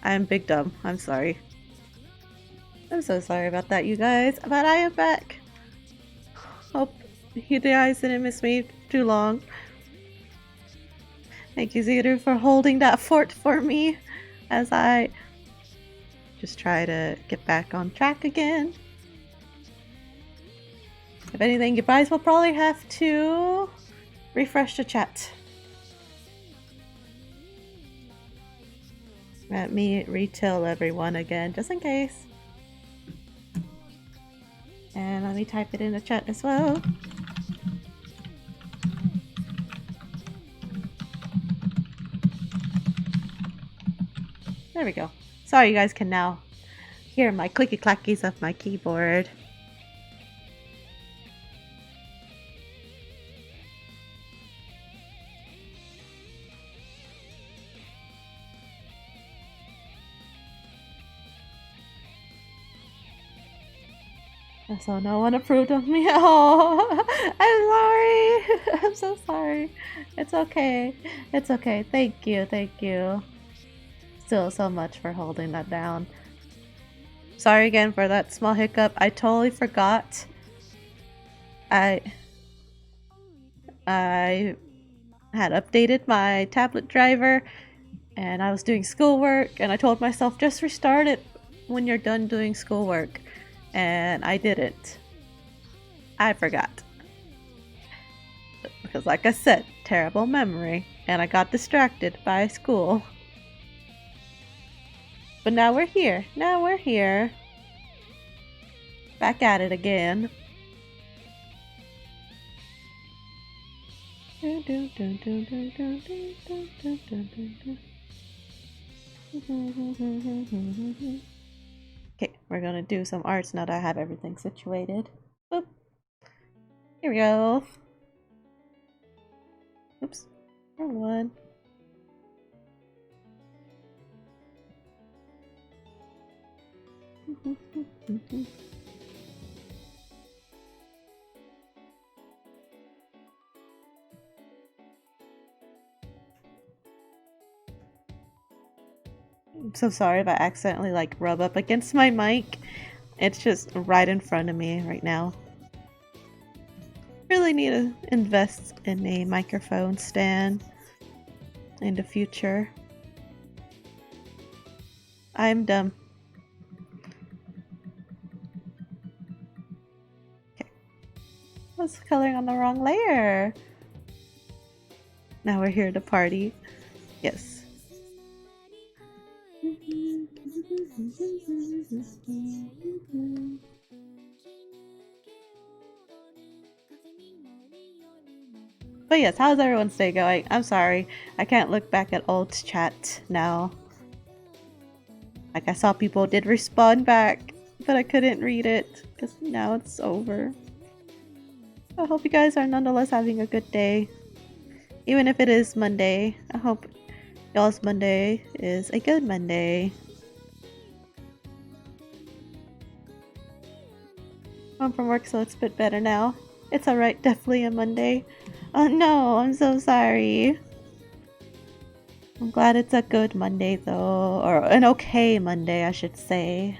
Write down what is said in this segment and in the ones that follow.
I'm big dumb. I'm sorry. I'm so sorry about that, you guys. But I am back. Hope you guys didn't miss me too long. Thank you, Zeter, for holding that fort for me as I just try to get back on track again. If anything, you guys will probably have to refresh the chat. Let me retell everyone again, just in case. And let me type it in the chat as well. There we go. Sorry, you guys can now hear my clicky clackies of my keyboard. So no one approved of me. Oh, I'm sorry. I'm so sorry. It's okay. It's okay. Thank you. Thank you. Still so much for holding that down. Sorry again for that small hiccup. I totally forgot. I had updated my tablet driver and I was doing schoolwork and I told myself just restart it when you're done doing schoolwork. And I didn't. I forgot. Because like I said, terrible memory. And I got distracted by school. But now we're here. Now we're here. Back at it again. Okay, we're gonna do some arts now that I have everything situated. Boop. Here we go. Oops. Wrong one. I'm so sorry if I accidentally like rub up against my mic. It's just right in front of me right now. Really need to invest in a microphone stand in the future. I'm dumb. Okay. I was coloring on the wrong layer. Now we're here to party. Yes. But yes, how's everyone's day going? I'm sorry, I can't look back at old chat now. Like I saw people did respond back, but I couldn't read it because now it's over. I hope you guys are nonetheless having a good day. Even if it is Monday, I hope y'all's Monday is a good Monday. I'm from work, so it's a bit better now. It's alright, definitely a Monday. Oh no, I'm so sorry. I'm glad it's a good Monday though, or an okay Monday I should say.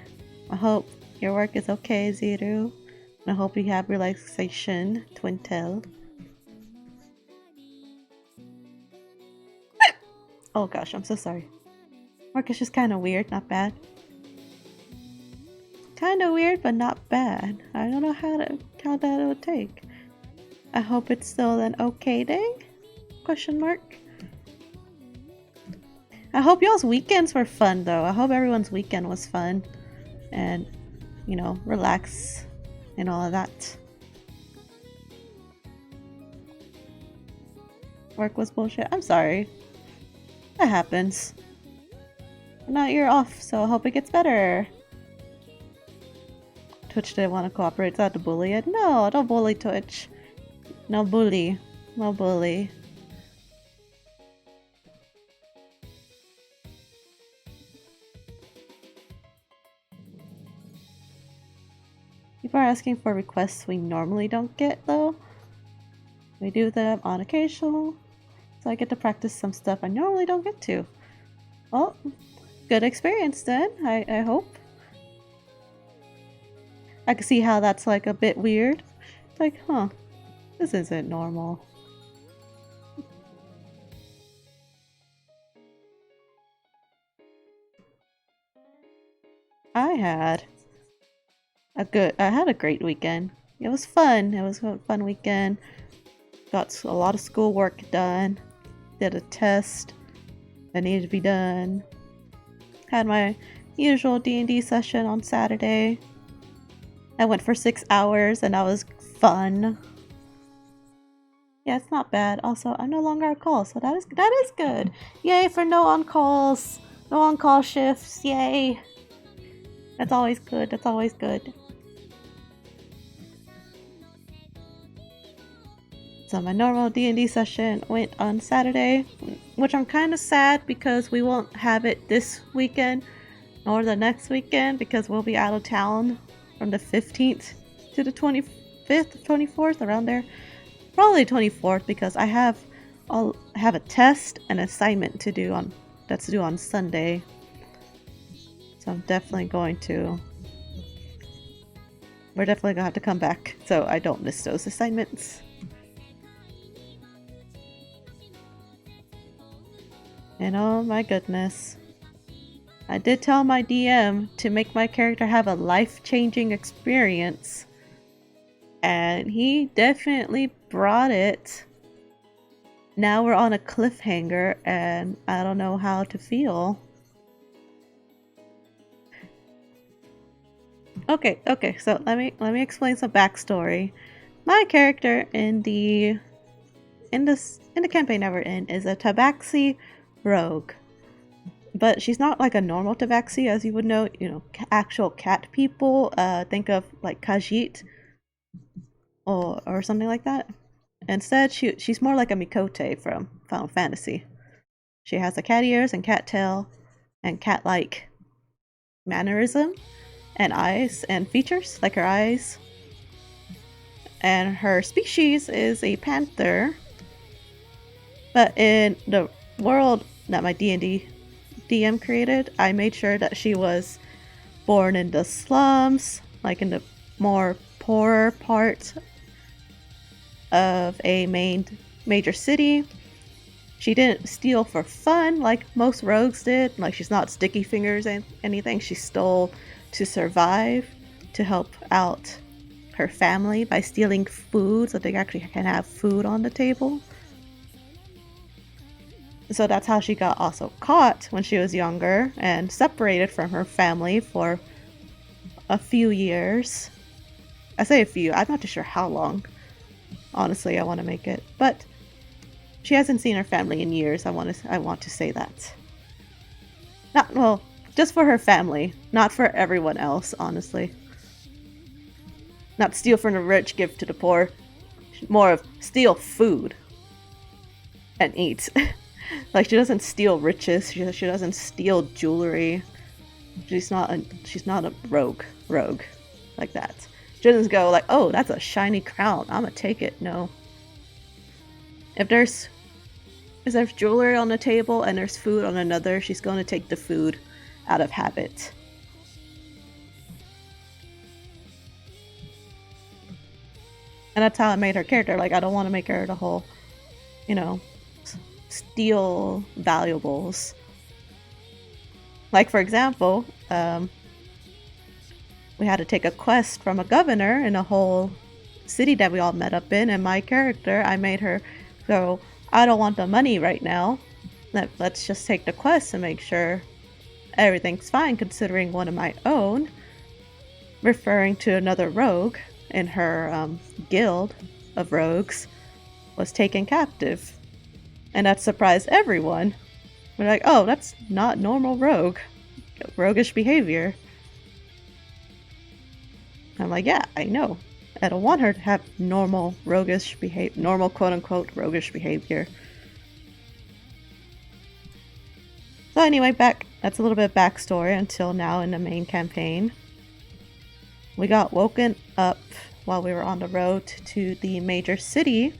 I hope your work is okay, Ziru. And I hope you have relaxation, Twintel. Oh gosh, I'm so sorry. Work is just kind of weird, not bad. Kind of weird, but not bad. I don't know how that would take. I hope it's still an okay day? Question mark. I hope y'all's weekends were fun though. I hope everyone's weekend was fun. And, you know, relax and all of that. Work was bullshit. I'm sorry. That happens. But now you're off, so I hope it gets better. Twitch didn't want to cooperate. Is that to bully it? No, don't bully Twitch. No bully. No bully. People are asking for requests we normally don't get though. We do them on occasion, so I get to practice some stuff I normally don't get to. Well, good experience then, I hope. I can see how that's like a bit weird. Like, huh, this isn't normal. I had a great weekend. It was fun. It was a fun weekend. Got a lot of schoolwork done. Did a test that needed to be done. Had my usual D&D session on Saturday. I went for 6 hours and that was fun. Yeah, it's not bad. Also, I'm no longer on call, so that is good. Yay for no on calls. No on call shifts. Yay. That's always good. That's always good. So my normal D&D session went on Saturday, which I'm kind of sad because we won't have it this weekend nor the next weekend because we'll be out of town from the 15th to the 25th, 24th, around there. Probably 24th because I'll have a test and assignment to do that's due on Sunday. So we're definitely gonna have to come back so I don't miss those assignments. And oh my goodness. I did tell my DM to make my character have a life-changing experience. And he definitely brought it. Now we're on a cliffhanger and I don't know how to feel. Okay, so let me explain some backstory. My character in the campaign that we're in is a tabaxi rogue. But she's not like a normal tabaxi, as you would know, actual cat people. Think of like Khajiit or something like that. Instead, she's more like a Mikote from Final Fantasy. She has the cat ears and cat tail and cat-like mannerism and eyes and features, like her eyes. And her species is a panther. But in the world that my D&D DM created, I made sure that she was born in the slums, like in the more poorer part of a major city. She didn't steal for fun like most rogues did. Like, she's not sticky fingers and anything. She stole to survive, to help out her family by stealing food so they actually can have food on the table. So that's how she got also caught when she was younger and separated from her family for a few years. I say a few, I'm not too sure how long. Honestly, I want to make it. But she hasn't seen her family in years, I want to say that. Just for her family, not for everyone else, honestly. Not steal from the rich, give to the poor. More of steal food and eat. Like, she doesn't steal riches. She doesn't steal jewelry. She's not a rogue like that. She doesn't go like, oh, that's a shiny crown, I'm gonna take it. No. If there's jewelry on the table and there's food on another, she's going to take the food out of habit. And that's how I made her character. Like, I don't want to make her the whole, steal valuables. Like, for example, we had to take a quest from a governor in a whole city that we all met up in, and my character, I made her go, I don't want the money right now. Let's just take the quest and make sure everything's fine, considering one of my own, referring to another rogue in her guild of rogues, was taken captive. And that surprised everyone. We're like, oh, that's not normal roguish behavior. I'm like, yeah, I know. I don't want her to have normal quote-unquote roguish behavior. So anyway, that's a little bit of backstory until now in the main campaign. We got woken up while we were on the road to the major city.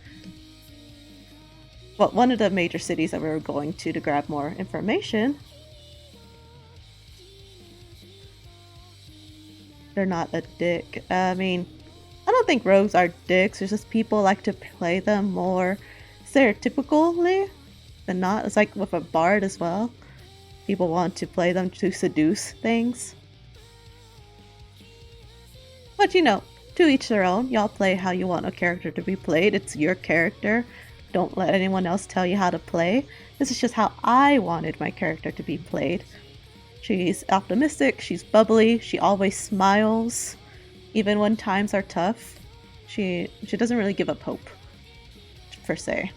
Well, one of the major cities that we were going to grab more information. they're not a dick. I mean, I don't think rogues are dicks. It's just people like to play them more stereotypically than not. It's like with a bard as well. People want to play them to seduce things. But you know, to each their own. Y'all play how you want a character to be played. It's your character. Don't let anyone else tell you how to play. This is just how I wanted my character to be played. She's optimistic, she's bubbly, she always smiles. Even when times are tough, she doesn't really give up hope, per se.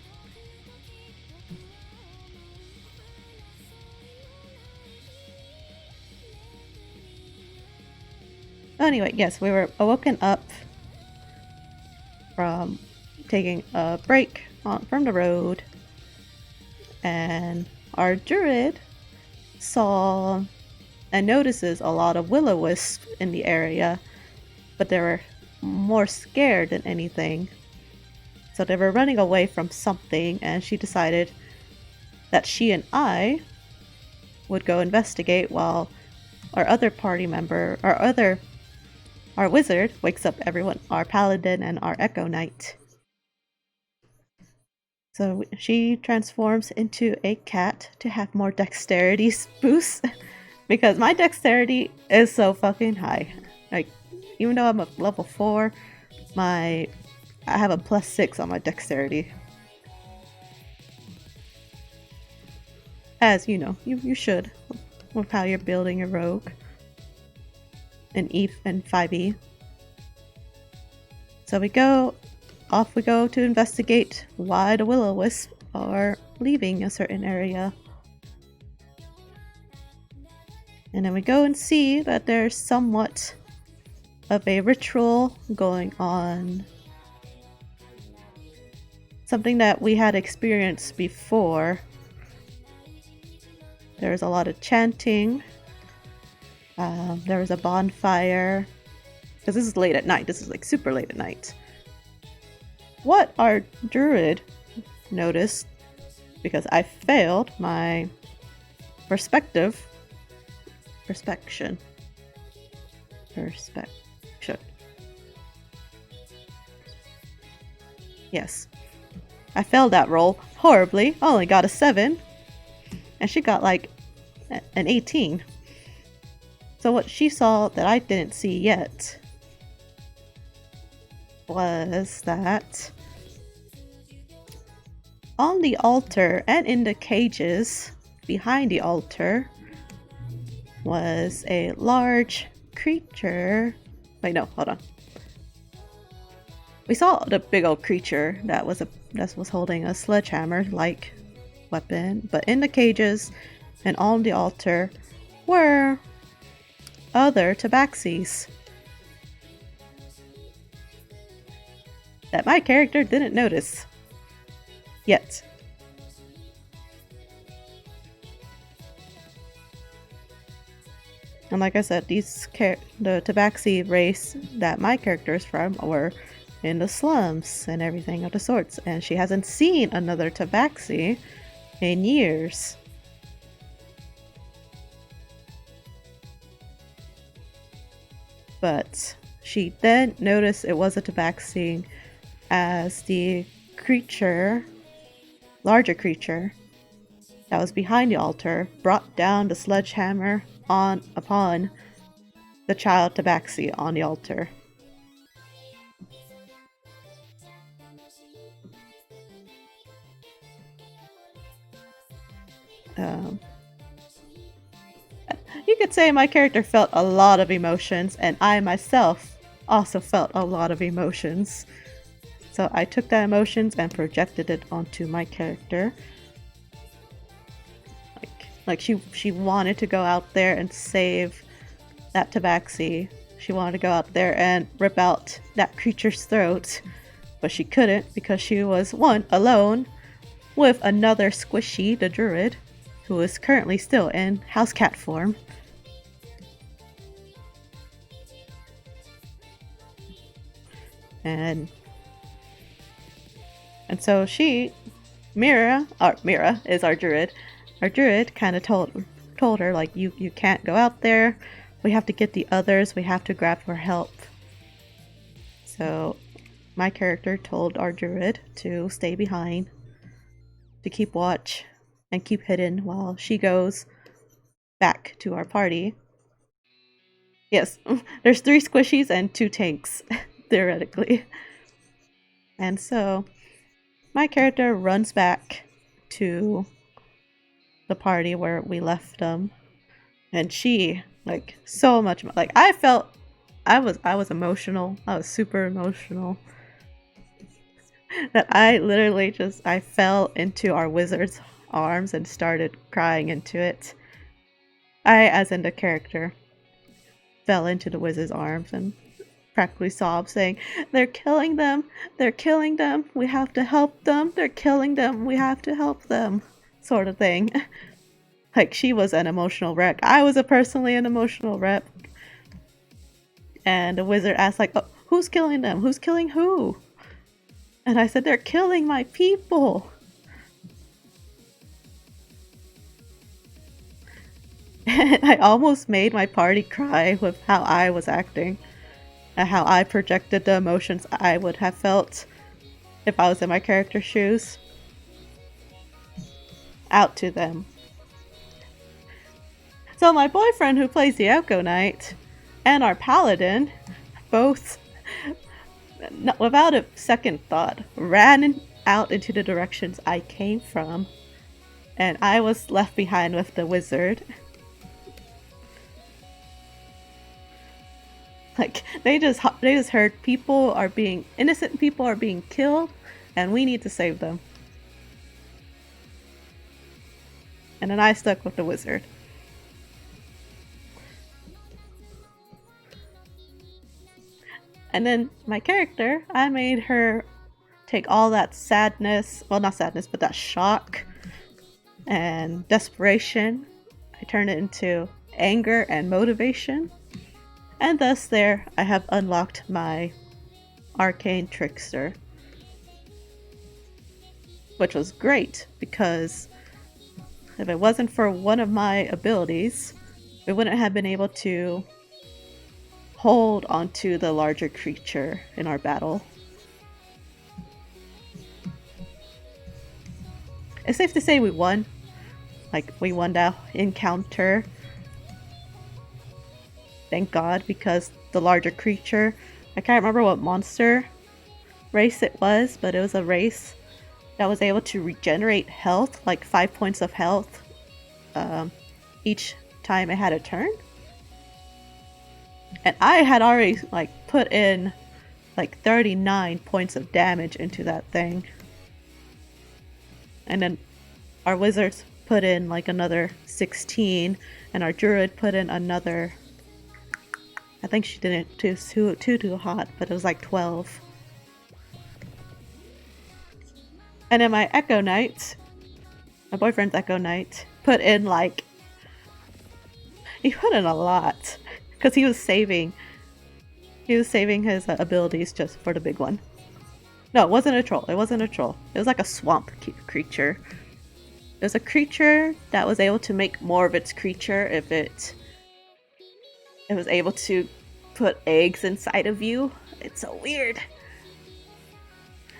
Anyway, yes, we were woken up from taking a break from the road, and our druid saw and notices a lot of will-o-wisps in the area, but they were more scared than anything. So they were running away from something, and she decided that she and I would go investigate while our other party member, our wizard, wakes up everyone, our paladin and our echo knight. So she transforms into a cat to have more dexterity boosts because my dexterity is so fucking high. Like, even though I'm a level 4, I have a +6 on my dexterity. As you know, you should with how you're building your rogue in E and 5e. So we go to investigate why the will-o-wisps are leaving a certain area. And then we go and see that there's somewhat of a ritual going on. Something that we had experienced before. There's a lot of chanting. There was a bonfire. Because this is late at night. This is like super late at night. What our druid noticed, because I failed my perspection. Yes. I failed that roll horribly. Only got a 7. And she got like an 18. So what she saw that I didn't see yet was that on the altar and in the cages behind the altar was a large creature. Wait, no, hold on. We saw the big old creature that was holding a sledgehammer-like weapon, but in the cages and on the altar were other tabaxis that my character didn't notice yet. And like I said, the tabaxi race that my character is from were in the slums and everything of the sorts, and she hasn't seen another tabaxi in years. But she then noticed it was a tabaxi as the larger creature that was behind the altar brought down the sledgehammer upon the child tabaxi on the altar. You could say my character felt a lot of emotions, and I myself also felt a lot of emotions. So I took that emotions and projected it onto my character. Like she wanted to go out there and save that tabaxi. She wanted to go out there and rip out that creature's throat, but she couldn't because she was alone with another squishy, the druid, who is currently still in house cat form. And so Mira is our druid. Our druid kind of told her, like, you can't go out there. we have to get the others, we have to grab for help. So my character told our druid to stay behind, to keep watch, and keep hidden while she goes back to our party. Yes, there's 3 squishies and 2 tanks, theoretically. And so, my character runs back to the party where we left them. And she, like, so much, like, I was emotional. I was super emotional. That I literally I fell into our wizard's arms and started crying into it. I, as in the character, fell into the wizard's arms and practically sobbed, saying, "They're killing them! They're killing them! We have to help them! They're killing them! We have to help them!" Sort of thing. Like, she was an emotional wreck. I was personally an emotional wreck. And the wizard asked, like, "Oh, who's killing them? Who's killing who?" And I said, "They're killing my people!" And I almost made my party cry with how I was acting. And how I projected the emotions I would have felt if I was in my character's shoes out to them. So my boyfriend, who plays the Echo Knight, and our paladin, both, without a second thought, ran out into the directions I came from, and I was left behind with the wizard. Like, they just heard innocent people are being killed, and we need to save them. And then I stuck with the wizard. And then my character, I made her take all that sadness, well, not sadness, but that shock and desperation. I turned it into anger and motivation. And thus there, I have unlocked my arcane trickster. Which was great, because if it wasn't for one of my abilities, we wouldn't have been able to hold onto the larger creature in our battle. It's safe to say we won. Like, we won that encounter. Thank God, because the larger creature, I can't remember what monster race it was, but it was a race that was able to regenerate health, like 5 points of health, each time it had a turn. And I had already, like, put in like 39 points of damage into that thing. And then our wizards put in like another 16, and our druid put in another, I think she didn't too hot, but it was like 12. And then my Echo Knight, my boyfriend's Echo Knight, put in like, he put in a lot, because he was saving his abilities just for the big one. No, it wasn't a troll. It wasn't a troll. It was like a swamp creature. It was a creature that was able to make more of its creature if it was able to put eggs inside of you. It's so weird.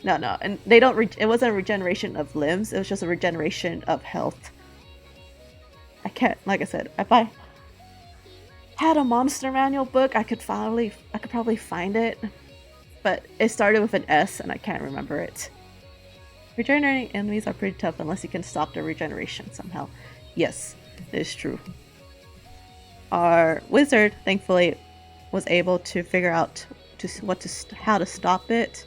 No, and they don't. It wasn't a regeneration of limbs. It was just a regeneration of health. I can't. Like I said, if I had a monster manual book, I could probably find it. But it started with an S, and I can't remember it. Regenerating enemies are pretty tough unless you can stop their regeneration somehow. Yes, it is true. Our wizard, thankfully, was able to figure out how to stop it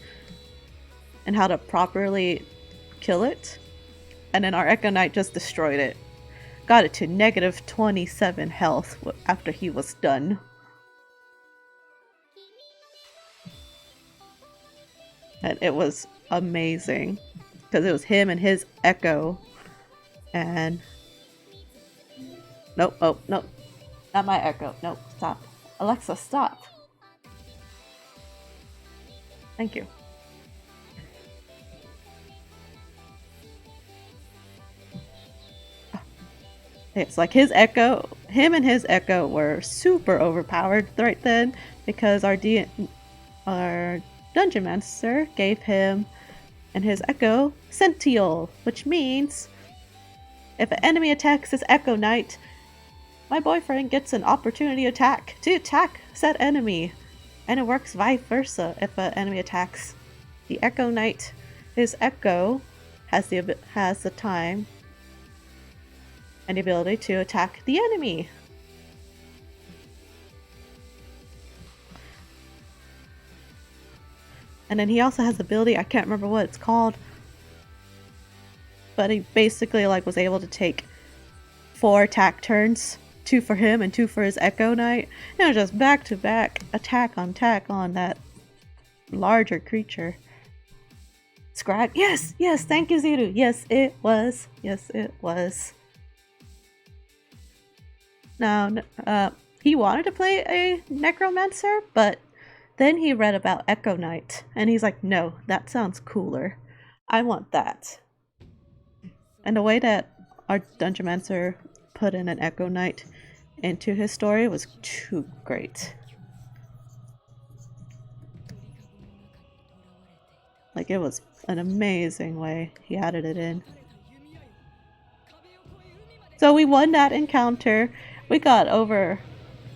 and how to properly kill it. And then our Echo Knight just destroyed it. Got it to negative 27 health after he was done. And it was amazing, because it was him and his Echo. And nope, not my Echo. Nope, stop. Alexa, stop. Thank you. It's like his Echo, him and his Echo were super overpowered right then because our Dungeon Master gave him and his Echo Sential, which means if an enemy attacks his Echo Knight, my boyfriend gets an opportunity to attack said enemy. And it works vice versa. If an enemy attacks the Echo Knight, his Echo has the time and the ability to attack the enemy. And then he also has the ability, I can't remember what it's called, but he basically like was able to take 4 attack turns, 2 for him and 2 for his Echo Knight. You know, just back to back attack on that larger creature. Scribe, yes, thank you, Ziru. Yes, it was. Now, he wanted to play a Necromancer, but then he read about Echo Knight, and he's like, no, that sounds cooler. I want that. And the way that our Dungeon Master put in an Echo Knight into his story was too great. Like, it was an amazing way he added it in. So we won that encounter. We got over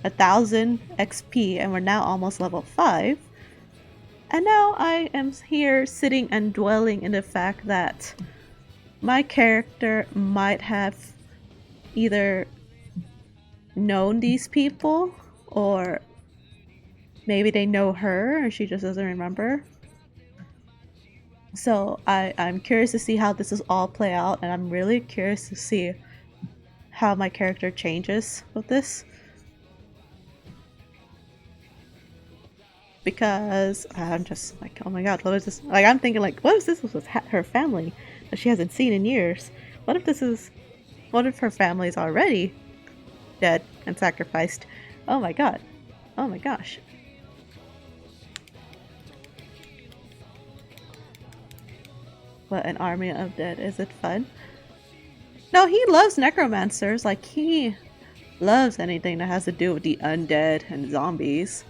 1,000 XP and we're now almost level 5. And now I am here sitting and dwelling in the fact that my character might have either known these people or maybe they know her and she just doesn't remember. So I'm curious to see how this is all play out, and I'm really curious to see how my character changes with this. Because I'm just like, oh my god, what is this? Like, I'm thinking like, what if this was with her family that she hasn't seen in years? What if her family is already dead and sacrificed? Oh my god. Oh my gosh. What, an army of dead? Is it fun? No, he loves necromancers. Like, he loves anything that has to do with the undead and zombies.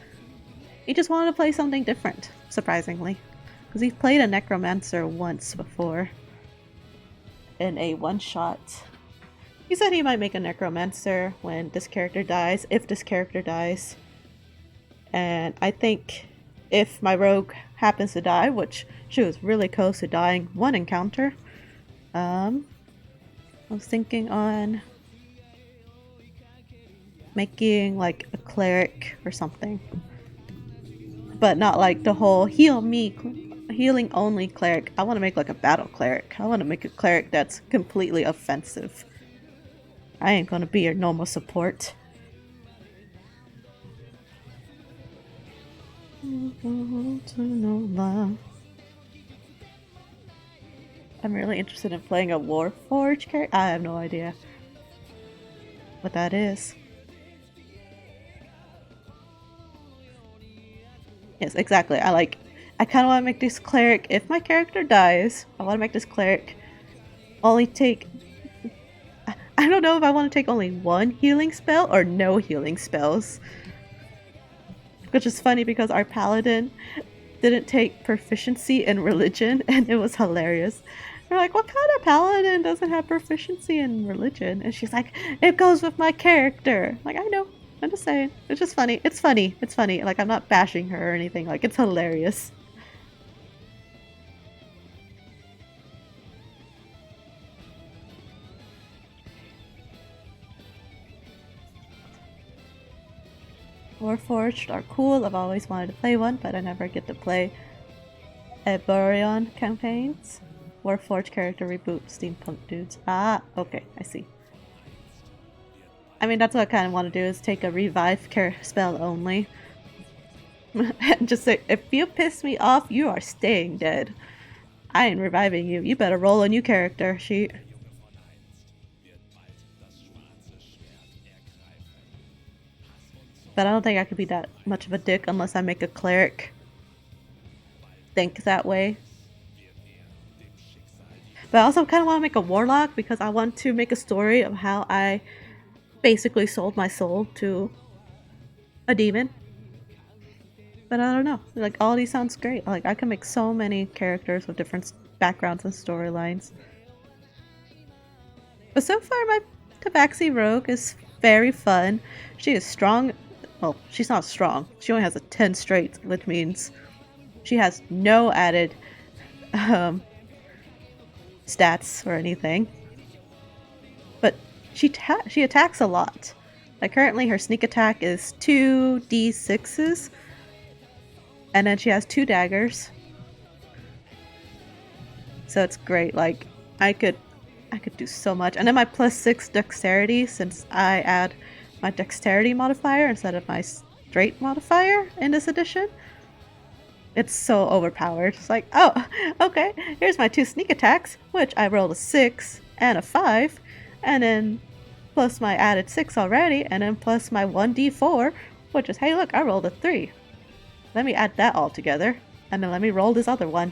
He just wanted to play something different, surprisingly. Because he's played a necromancer once before. In a one-shot. He said he might make a necromancer when this character dies, if this character dies. And I think if my rogue happens to die, which she was really close to dying one encounter, I was thinking on making like a cleric or something. But not like the whole healing only cleric. I want to make like a battle cleric. I want to make a cleric that's completely offensive. I ain't gonna be your normal support. I'm really interested in playing a Warforged character. I have no idea what that is. Yes, exactly. I kind of want to make this cleric, if my character dies, I want to make this cleric only take... I don't know if I want to take only one healing spell or no healing spells. Which is funny because our paladin didn't take proficiency in religion, and it was hilarious. We're like, what kind of paladin doesn't have proficiency in religion? And she's like, it goes with my character. I'm like, I know. I'm just saying. It's just funny. It's funny. It's funny. Like, I'm not bashing her or anything. Like, it's hilarious. Warforged are cool. I've always wanted to play one, but I never get to play Eborion campaigns. Warforged character reboot, steampunk dudes. Ah, okay, I see. I mean, that's what I kind of want to do, is take a revive spell only. And just say, if you piss me off, you are staying dead. I ain't reviving you. You better roll a new character sheet. But I don't think I could be that much of a dick unless I make a cleric think that way. But I also kind of want to make a warlock because I want to make a story of how I basically sold my soul to a demon. But I don't know. Like, all these sounds great. Like, I can make so many characters with different backgrounds and storylines. But so far, my Tabaxi Rogue is very fun. She is strong. Well, she's not strong. She only has a 10 straight, which means she has no added stats or anything. But she attacks a lot. Like, currently her sneak attack is 2d6s. And then she has 2 daggers. So it's great. Like, I could do so much. And then my +6 dexterity, since I add my dexterity modifier instead of my straight modifier in this edition. It's so overpowered. It's like, oh, okay, here's my 2 sneak attacks, which I rolled a 6 and a 5, and then plus my added 6 already, and then plus my 1d4, which is, hey look, I rolled a 3. Let me add that all together, and then let me roll this other one.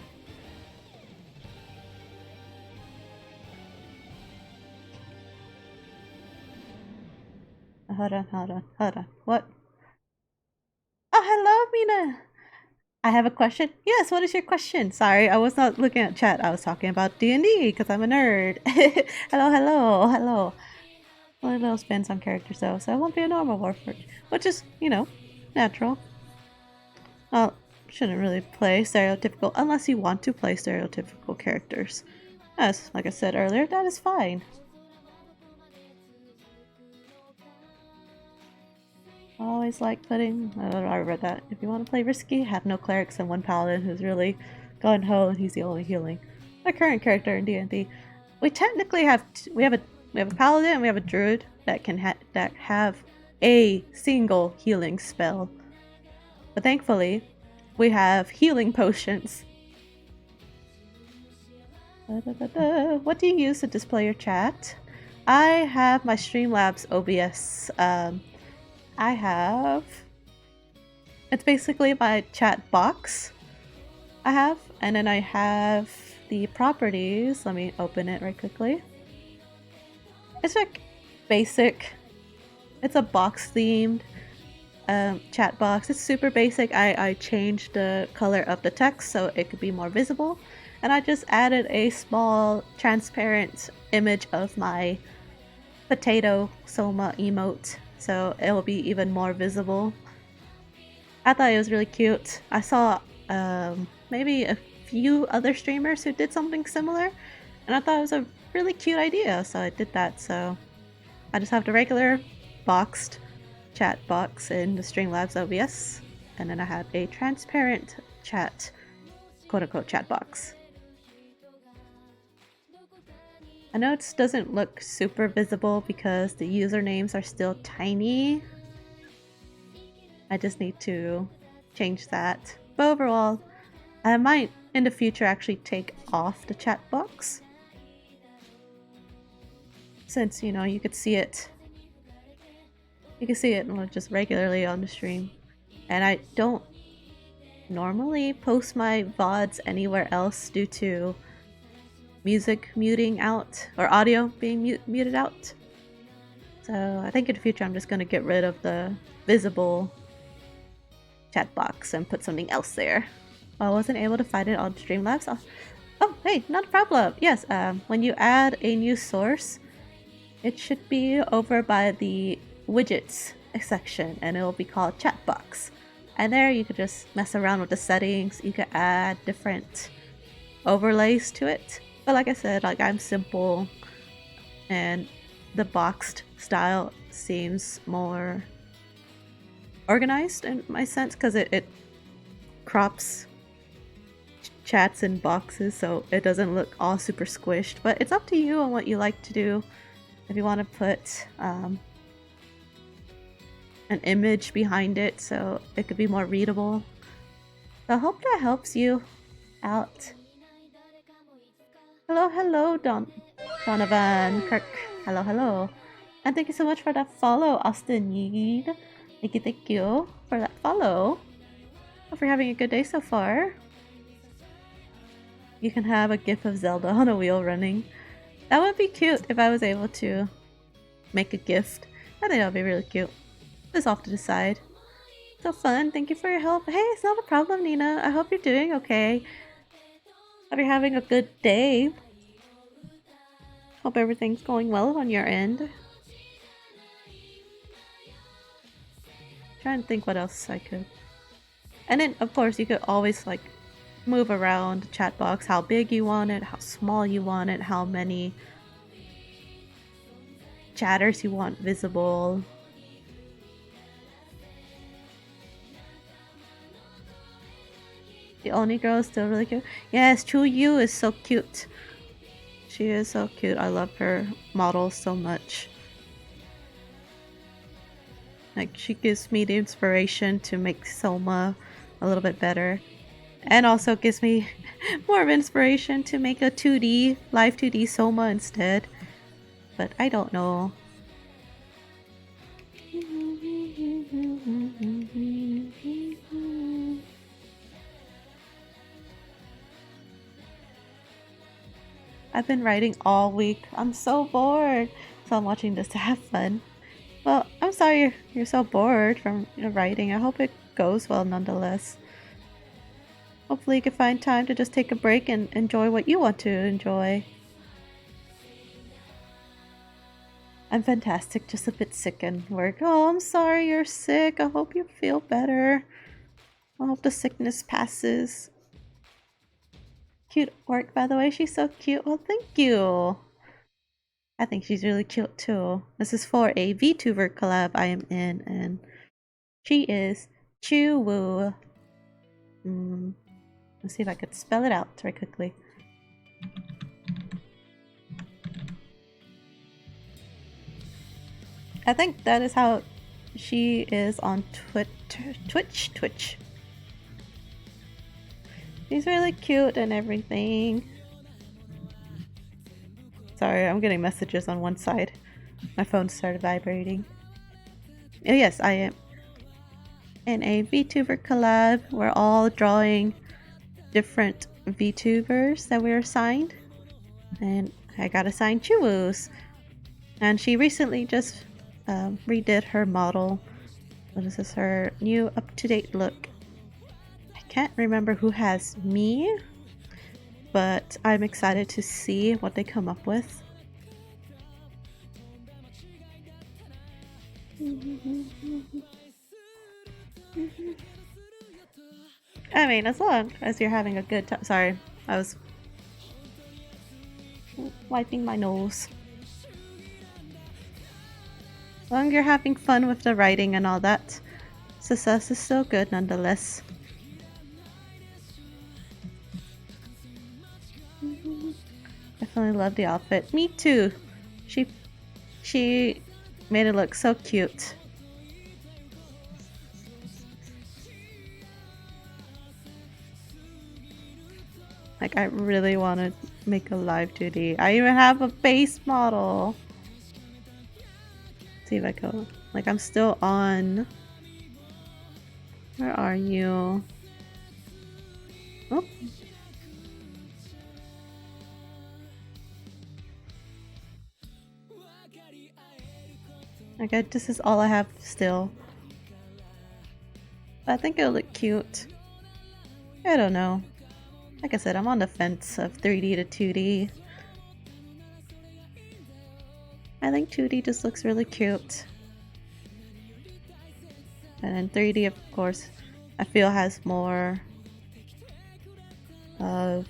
Hold on. What? Oh, hello, Mina! I have a question. Yes, what is your question? Sorry, I was not looking at chat. I was talking about D&D because I'm a nerd. hello. Only little spins on characters though, so it won't be a normal Warforged, which is, you know, natural. Well, shouldn't really play stereotypical unless you want to play stereotypical characters. As, like I said earlier, that is fine. Always like putting, I read that. If you want to play risky, have no clerics and 1 paladin who's really gung ho and he's the only healing. My current character in D&D, we technically have we have a paladin and we have a druid that can have a single healing spell. But thankfully, we have healing potions. What do you use to display your chat? I have my Streamlabs OBS. It's basically my chat box I have, and then I have the properties. Let me open it right quickly. It's like basic. It's a box themed chat box. It's super basic. I changed the color of the text so it could be more visible, and I just added a small transparent image of my potato Soma emote, so it will be even more visible. I thought it was really cute. I saw maybe a few other streamers who did something similar, and I thought it was a really cute idea, so I did that. So I just have the regular boxed chat box in the Streamlabs OBS, and then I have a transparent chat, quote-unquote, chat box. I know it doesn't look super visible because the usernames are still tiny. I just need to change that. But overall, I might in the future actually take off the chat box, since, you know, you could see it. You can see it just regularly on the stream. And I don't normally post my VODs anywhere else due to music muting out, or audio being muted out. So I think in the future I'm just going to get rid of the visible chat box and put something else there. I wasn't able to find it on Streamlabs. Oh, hey, not a problem. Yes, when you add a new source, it should be over by the widgets section, and it will be called chat box. And there you could just mess around with the settings. You could add different overlays to it. But like I said, like, I'm simple, and the boxed style seems more organized in my sense, because it crops chats in boxes so it doesn't look all super squished. But it's up to you on what you like to do. If you want to put an image behind it so it could be more readable. So I hope that helps you out. Hello, Donovan Kirk. Hello. And thank you so much for that follow, Austin Yeed. Thank you for that follow. Hope you're having a good day so far. You can have a gif of Zelda on a wheel running. That would be cute if I was able to make a gift. I think that would be really cute. Just off to the side. So fun. Thank you for your help. Hey, it's not a problem, Nina. I hope you're doing okay. Hope you're having a good day. Hope everything's going well on your end. Trying to think what else I could. And then, of course, you could always like move around the chat box how big you want it, how small you want it, how many chatters you want visible. The only girl is still really cute. Yes, Chu Yu is so cute. She is so cute. I love her model so much. Like, she gives me the inspiration to make Soma a little bit better. And also gives me more of inspiration to make a 2D, live 2D Soma instead. But I don't know. I've been writing all week. I'm so bored. So I'm watching this to have fun. Well, I'm sorry you're so bored from writing. I hope it goes well nonetheless. Hopefully you can find time to just take a break and enjoy what you want to enjoy. I'm fantastic, just a bit sick in work. Oh, I'm sorry you're sick. I hope you feel better. I hope the sickness passes. Cute work, by the way. She's so cute. Well, thank you. I think she's really cute too. This is for a VTuber collab I am in, and she is Chuwoo. Let's see if I could spell it out very quickly. I think that is how she is on Twitch. She's really cute and everything. Sorry, I'm getting messages on one side. My phone started vibrating. Oh yes, I am in a VTuber collab. We're all drawing different VTubers that we're assigned. And I got assigned Chuwoo's. And she recently just redid her model. What is this? Her new up-to-date look. I can't remember who has me, but I'm excited to see what they come up with. I mean, as long as you're having a good time. Sorry, I was wiping my nose. As long as you're having fun with the writing and all that, success is still good nonetheless. Definitely love the outfit. Me too. She made it look so cute. Like, I really want to make a live 2D. I even have a base model. Let's see if I go. Like, I'm still on. Where are you? Oh. Okay, this is all I have still. But I think it'll look cute. I don't know. Like I said, I'm on the fence of 3D to 2D. I think 2D just looks really cute. And then 3D, of course, I feel has more of...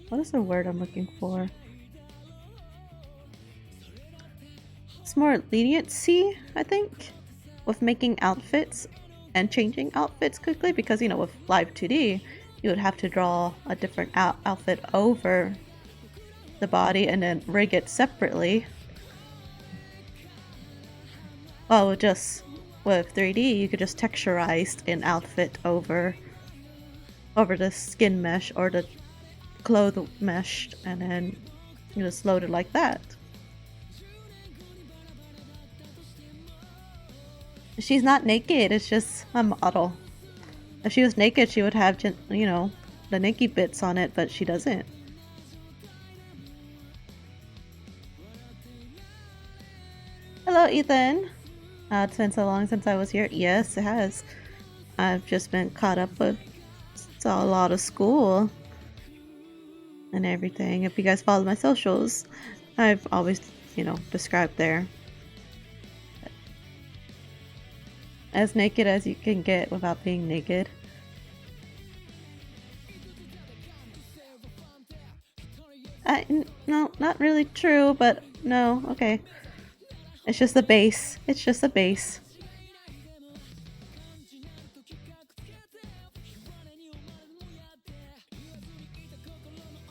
What is the word I'm looking for? It's more leniency, I think, with making outfits and changing outfits quickly, because, you know, with live 2D, you would have to draw a different outfit over the body and then rig it separately. Well, just with 3D, you could just texturize an outfit over the skin mesh or the cloth mesh, and then you just load it like that. She's not naked, it's just a model. If she was naked, she would have, you know, the naked bits on it, but she doesn't. Hello, Ethan. It's been so long since I was here. Yes, it has. I've just been caught up with a lot of school and everything. If you guys follow my socials, I've always, described there. As naked as you can get without being naked. No, not really true, but no, okay. It's just the base. It's just the base.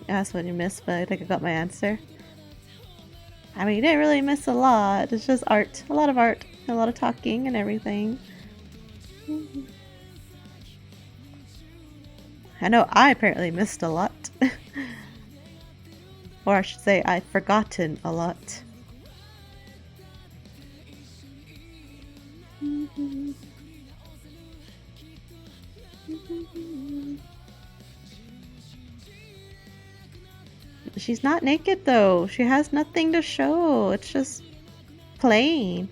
That's what you missed, but I think I got my answer. I mean, you didn't really miss a lot. It's just art. A lot of art. A lot of talking and everything. I know I apparently missed a lot. Or I should say I've forgotten a lot. She's not naked though. She has nothing to show. It's just plain.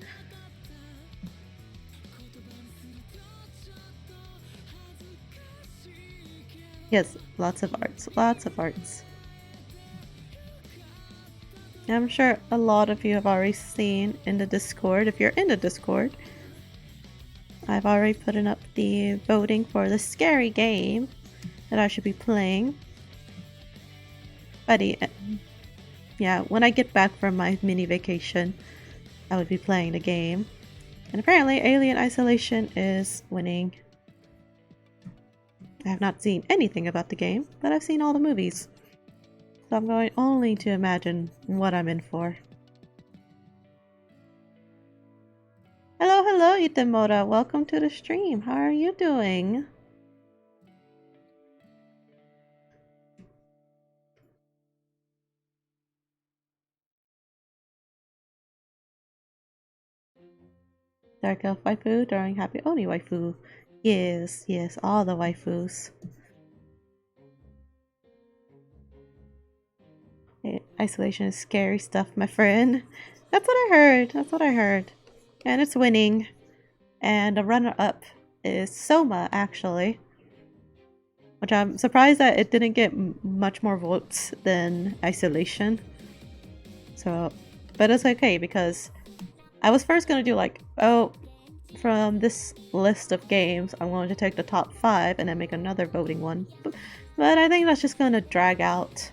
Yes, lots of arts. Lots of arts. I'm sure a lot of you have already seen in the Discord. If you're in the Discord, I've already put up the voting for the scary game that I should be playing. But yeah, when I get back from my mini vacation, I would be playing the game. And apparently Alien Isolation is winning. I have not seen anything about the game, but I've seen all the movies. So I'm going only to imagine what I'm in for. Hello, hello, Itamora. Welcome to the stream. How are you doing? Dark Elf waifu during Happy Oni waifu. Yes, yes, all the waifus. Isolation is scary stuff, my friend. That's what I heard. That's what I heard. And it's winning. And the runner-up is Soma, actually. Which I'm surprised that it didn't get much more votes than Isolation. So, but it's okay because I was first going to do like, from this list of games, I'm going to take the top 5 and then make another voting one. But I think that's just going to drag out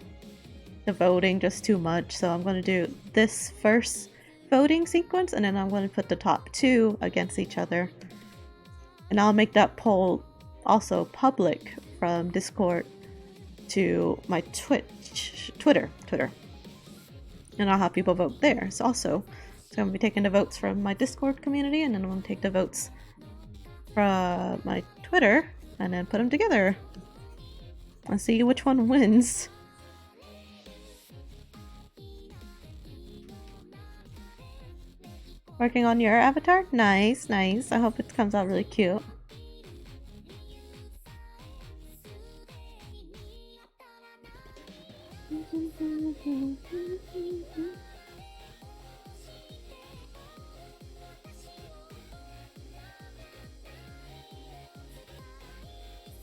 the voting just too much, so I'm going to do this first voting sequence and then I'm going to put the top 2 against each other, and I'll make that poll also public from Discord to my Twitter, and I'll have people vote there. So I'm going to be taking the votes from my Discord community, and then I'm going to take the votes from my Twitter and then put them together and see which one wins. Working on your avatar? Nice, nice. I hope it comes out really cute.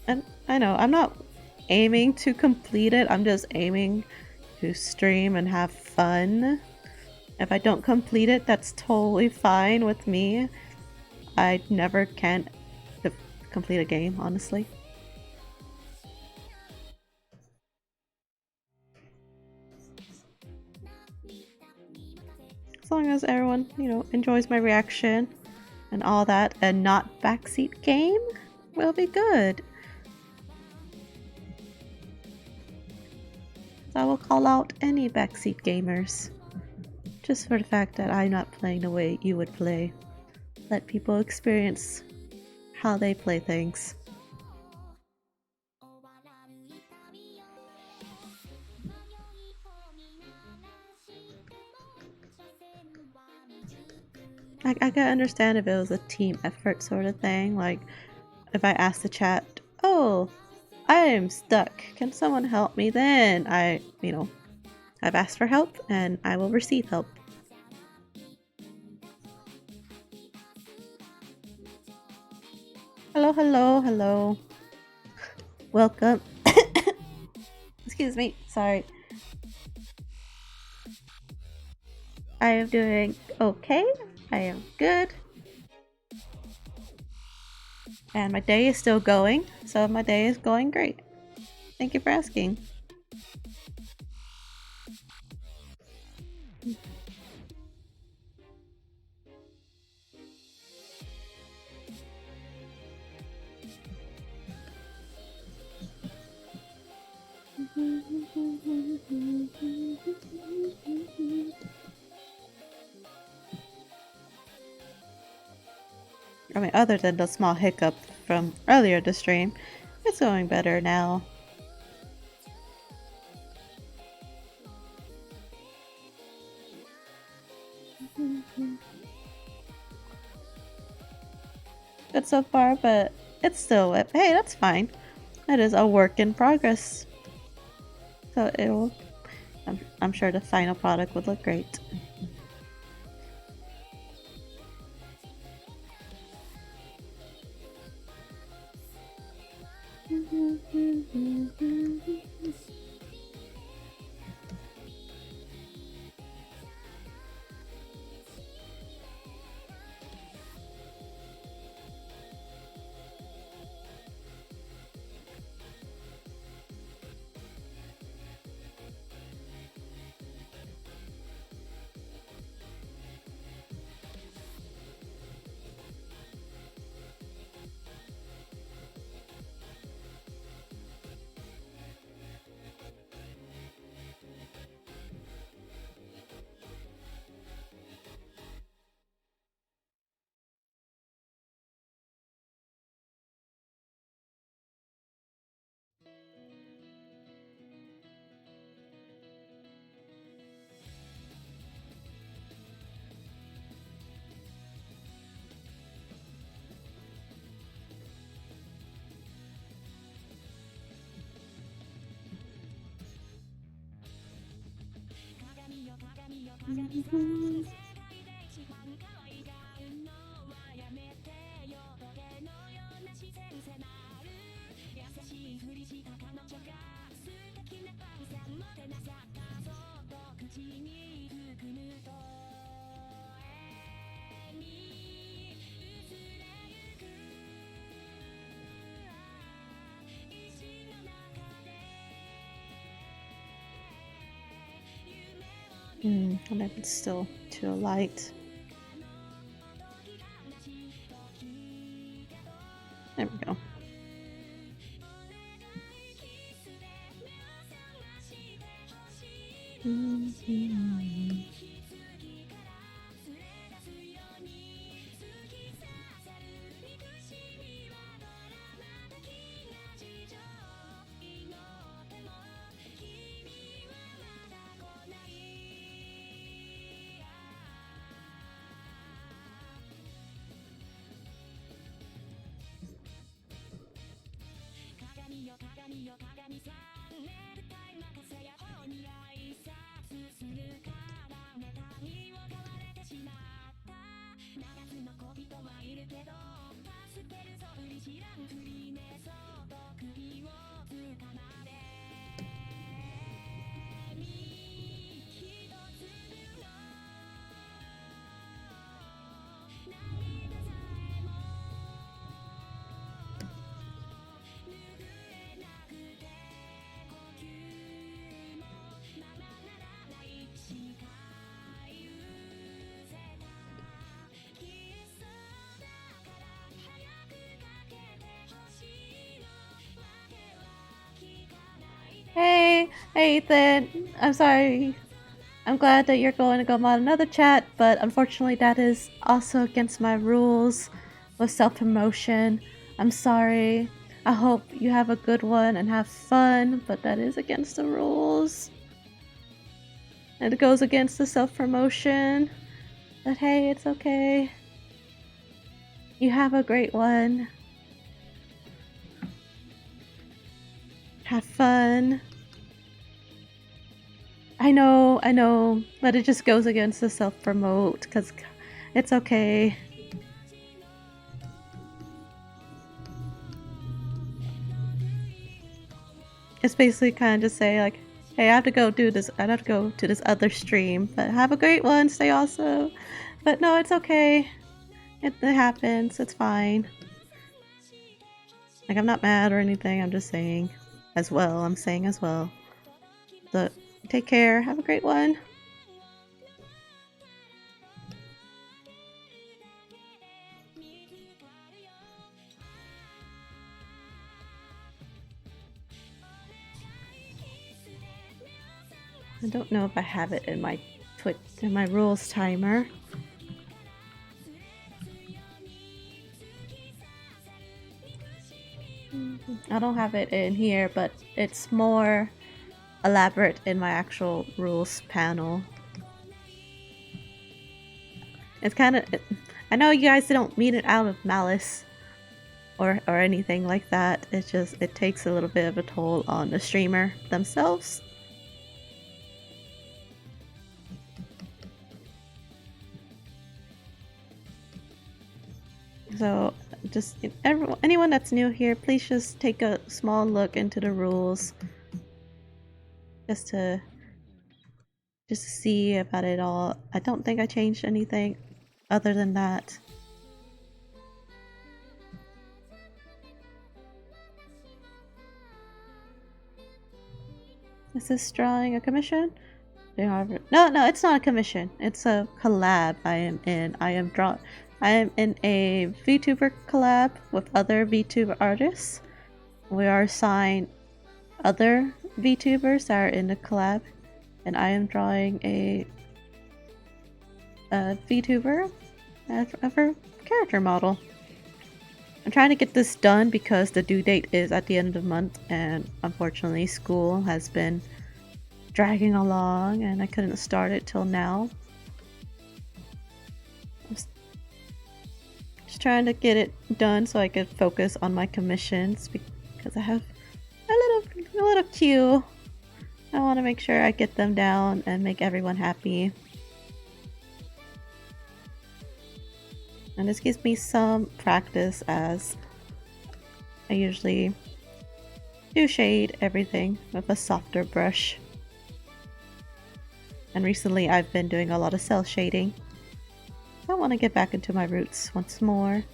And I know, I'm not aiming to complete it. I'm just aiming to stream and have fun. If I don't complete it, that's totally fine with me. I never can complete a game, honestly. As long as everyone, enjoys my reaction and all that, and not backseat game, will be good. So I will call out any backseat gamers. Just for the fact that I'm not playing the way you would play. Let people experience how they play things. I can understand if it was a team effort sort of thing. Like, if I asked the chat, oh, I am stuck. Can someone help me? Then I've asked for help and I will receive help. Hello, hello, hello. Welcome. Excuse me, sorry. I am doing okay. I am good. And my day is still going, so my day is going great. Thank you for asking. I mean, other than the small hiccup from earlier this stream, it's going better now. Good so far, but it's still wet. Hey, that's fine. It is a work in progress. So I'm sure the final product would look great. And it's still too light. There we go. Hey, Ethan. I'm sorry. I'm glad that you're going to go mod another chat, but unfortunately that is also against my rules with self-promotion. I'm sorry. I hope you have a good one and have fun, but that is against the rules. And it goes against the self-promotion. But hey, it's okay. You have a great one. Have fun. I know, but it just goes against the self-promote, because it's okay. It's basically kind of say like, hey, I have to go do this, I have to go to this other stream, but have a great one, stay awesome. But no, it's okay. It happens, it's fine. Like, I'm not mad or anything, I'm just saying as well, So, take care, have a great one. I don't know if I have it in my rules timer. I don't have it in here, but it's more elaborate in my actual rules panel. It's kind of... I know you guys don't mean it out of malice or anything like that. It's just, it takes a little bit of a toll on the streamer themselves. So, just anyone that's new here, please just take a small look into the rules. Just to see about it all. I don't think I changed anything other than that. Is this drawing a commission? No, it's not a commission. It's a collab I am in. I am in a VTuber collab with other VTuber artists. We are assigned other VTubers that are in the collab, and I am drawing a VTuber of her character model. I'm trying to get this done because the due date is at the end of the month, and unfortunately school has been dragging along and I couldn't start it till now. I'm just trying to get it done so I could focus on my commissions, because I have a little queue. I want to make sure I get them down and make everyone happy. And this gives me some practice, as I usually do shade everything with a softer brush. And recently I've been doing a lot of cell shading. I want to get back into my roots once more.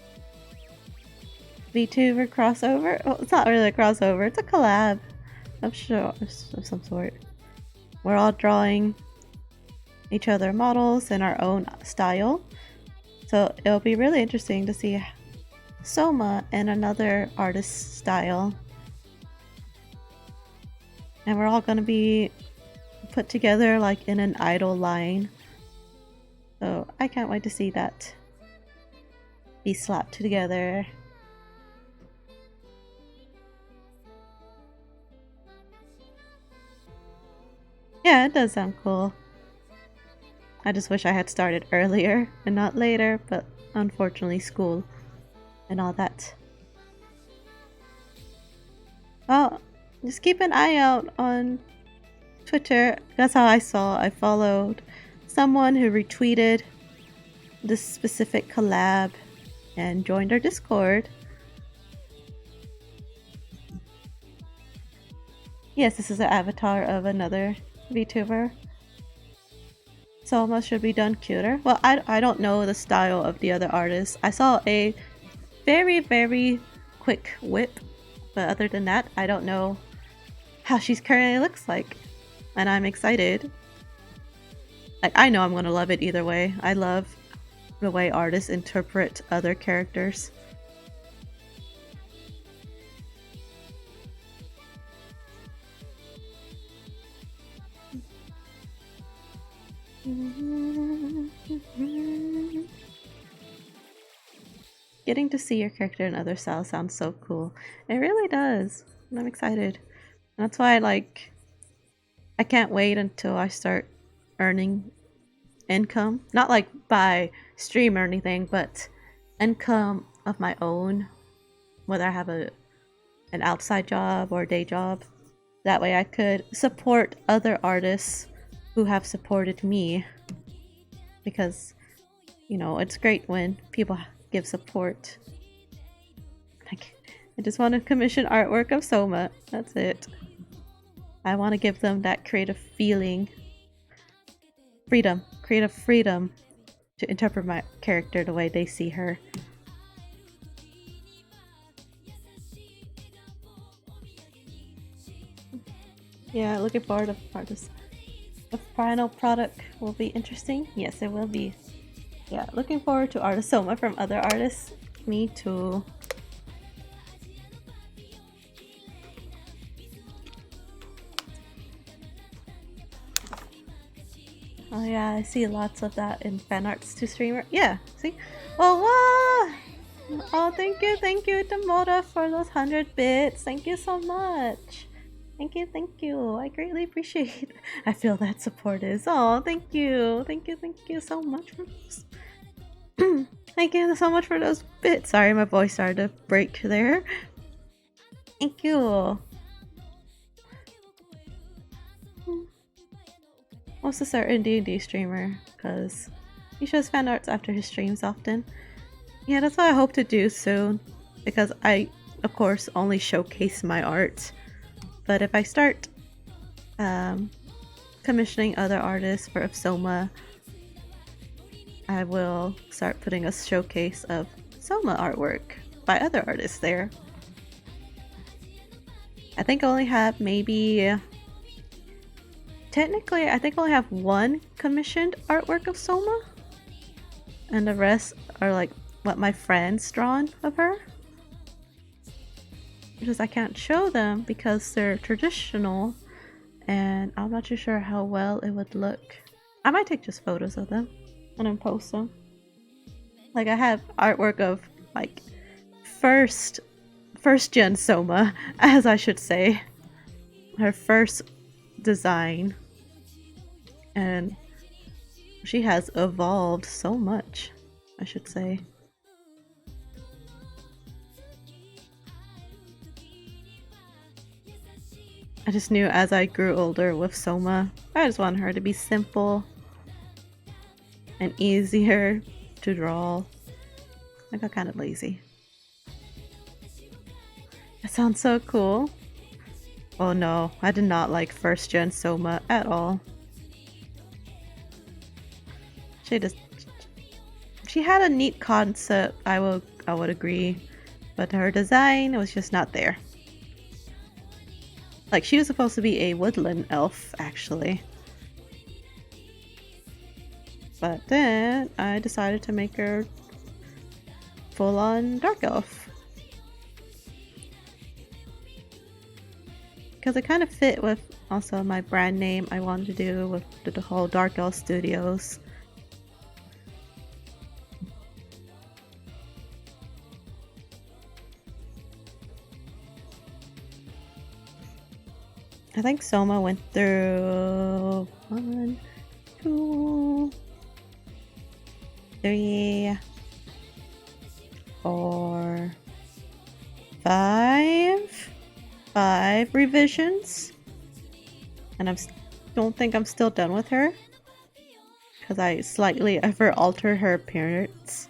VTuber crossover? Well, it's not really a crossover, it's a collab of some sort. We're all drawing each other models in our own style. So it'll be really interesting to see Soma in another artist's style. And we're all going to be put together like in an idol line. So I can't wait to see that be slapped together. Yeah, it does sound cool. I just wish I had started earlier and not later, but unfortunately school and all that. Well, just keep an eye out on Twitter. That's how I followed someone who retweeted this specific collab and joined our Discord. Yes, this is an avatar of another VTuber. Soma should be done cuter. Well, I don't know the style of the other artists. I saw a very, very quick whip, but other than that, I don't know how she's currently looks like. And I'm excited. Like, I know I'm gonna love it either way. I love the way artists interpret other characters. Getting to see your character in other styles sounds so cool. It really does. I'm excited. That's why I can't wait until I start earning income. Not like by stream or anything, but income of my own. Whether I have an outside job or a day job. That way I could support other artists who have supported me. Because, you know, it's great when people give support. I just want to commission artwork of Soma. That's it. I want to give them that creative feeling. Creative freedom to interpret my character the way they see her. Yeah, looking forward to artists. The final product will be interesting. Yes, it will be. Yeah, looking forward to artist Soma from other artists. Me too. Oh yeah, I see lots of that in fan arts to streamer. Yeah, see? Oh wow! Oh, thank you, Demoda, for those 100 bits. Thank you so much. Thank you. I greatly appreciate it. I feel that support is. Oh, thank you so much for those. Thank you so much for those bits. Sorry, my voice started to break there. Thank you. Wants to start an D&D streamer because he shows fan arts after his streams often. Yeah, that's what I hope to do soon, because I, of course, only showcase my art. But if I start commissioning other artists for Soma, I will start putting a showcase of Soma artwork by other artists there. I think I only have maybe... Technically, I think I only have one commissioned artwork of Soma. And the rest are like what my friends drawn of her. Because I can't show them because they're traditional. And I'm not too sure how well it would look. I might take just photos of them and then post them. Like I have artwork of like first gen Soma, as I should say. Her first design. And she has evolved so much, I should say. I just knew as I grew older with Soma, I just wanted her to be simple and easier to draw. I got kind of lazy. That sounds so cool. Oh no, I did not like first gen Soma at all. She had a neat concept, I would agree, but her design was just not there. Like she was supposed to be a woodland elf, actually. But then I decided to make her full-on dark elf. Because it kind of fit with also my brand name I wanted to do with the whole Dark Elf Studios. I think Soma went through 1, 2, 3, 4, 5 revisions, and I don't think I'm still done with her because I slightly ever altered her appearance.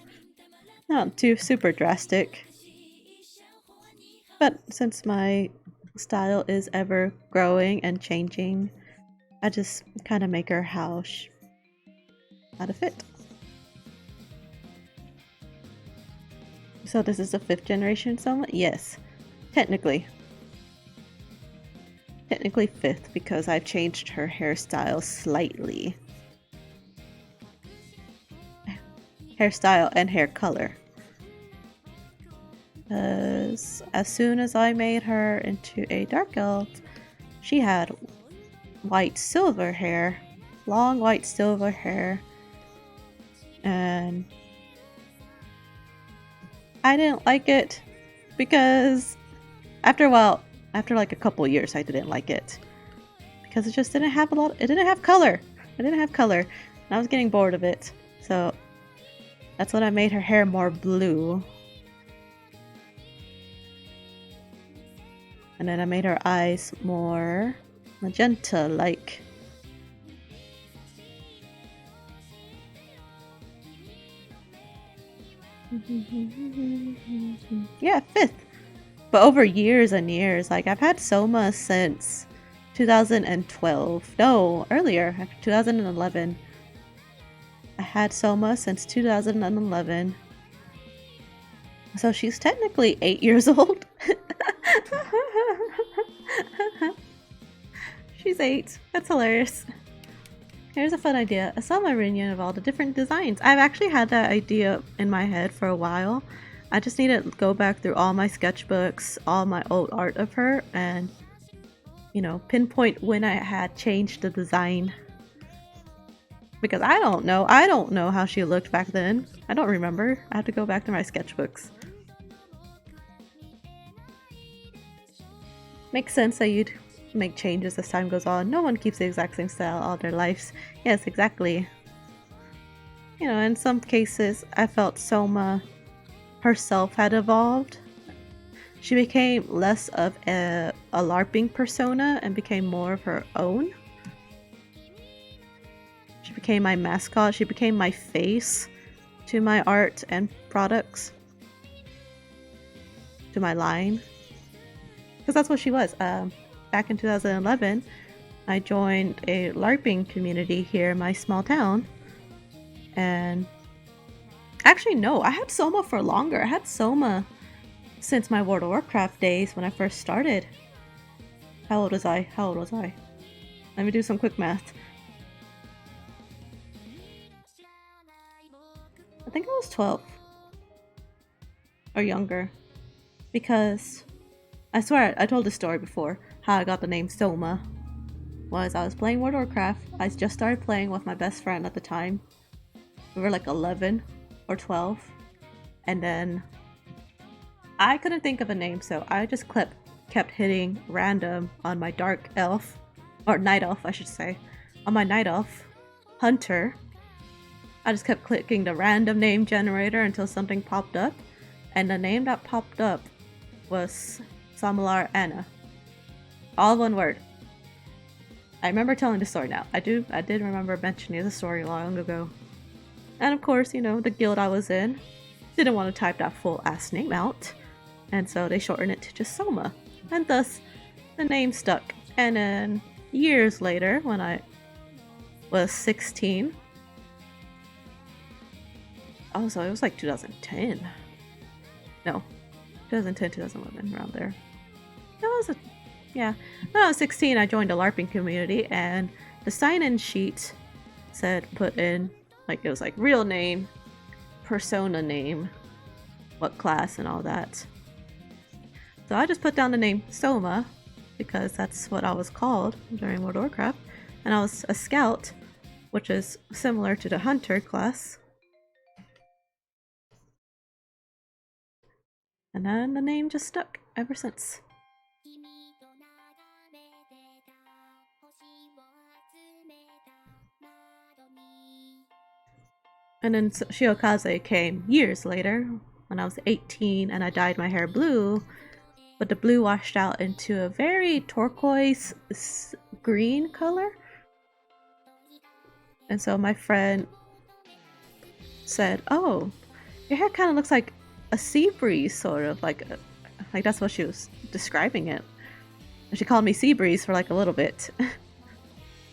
Not too super drastic, but since my style is ever growing and changing, I just kind of make her how to fit. So this is the 5th generation Soma? Yes, technically 5th because I've changed her hairstyle slightly. Hairstyle and hair color. As soon as I made her into a dark elf, she had white silver hair, long white silver hair, and I didn't like it because after like a couple years I didn't like it because it just didn't have it didn't have color. And I was getting bored of it. So that's when I made her hair more blue. And then I made her eyes more magenta-like. Yeah, 5th. But over years and years. Like, I've had Soma since 2012. No, earlier, 2011. I had Soma since 2011. So she's technically 8 years old. She's 8. That's hilarious. Here's a fun idea. A Soma reunion of all the different designs. I've actually had that idea in my head for a while. I just need to go back through all my sketchbooks, all my old art of her, and, you know, pinpoint when I had changed the design. Because I don't know how she looked back then. I don't remember. I have to go back to my sketchbooks. Makes sense that you'd make changes as time goes on. No one keeps the exact same style all their lives. Yes, exactly. You know, in some cases, I felt Soma herself had evolved. She became less of a LARPing persona and became more of her own. She became my mascot. She became my face to my art and products. To my line. Because that's what she was. Back in 2011, I joined a LARPing community here in my small town. And actually, no, I had Soma for longer. I had Soma since my World of Warcraft days when I first started. How old was I? Let me do some quick math. I think I was 12. Or younger. Because I swear, I told this story before, how I got the name Soma. Was I was playing World of Warcraft. I just started playing with my best friend at the time. We were like 11 or 12. And then I couldn't think of a name, so I just kept hitting random on my dark elf, or night elf I should say, on my night elf hunter. I just kept clicking the random name generator until something popped up, and the name that popped up was Samalar Anna. All one word. I remember telling the story now. I did remember mentioning the story long ago. And of course, you know, the guild I was in didn't want to type that full ass name out. And so they shortened it to just Soma. And thus, the name stuck. And then, years later, when I was 16... Oh, so it was like 2010. No. 2010, 2011, around there. Yeah. When I was 16, I joined a LARPing community, and the sign-in sheet said put in, like, it was like real name, persona name, what class, and all that. So I just put down the name Soma, because that's what I was called during World of Warcraft, and I was a scout, which is similar to the hunter class. And then the name just stuck ever since. And then Shiokaze came years later, when I was 18 and I dyed my hair blue, but the blue washed out into a very turquoise green color. And so my friend said, "Oh, your hair kind of looks like a sea breeze, sort of, like that's what she was describing it." And she called me Sea Breeze for like a little bit. And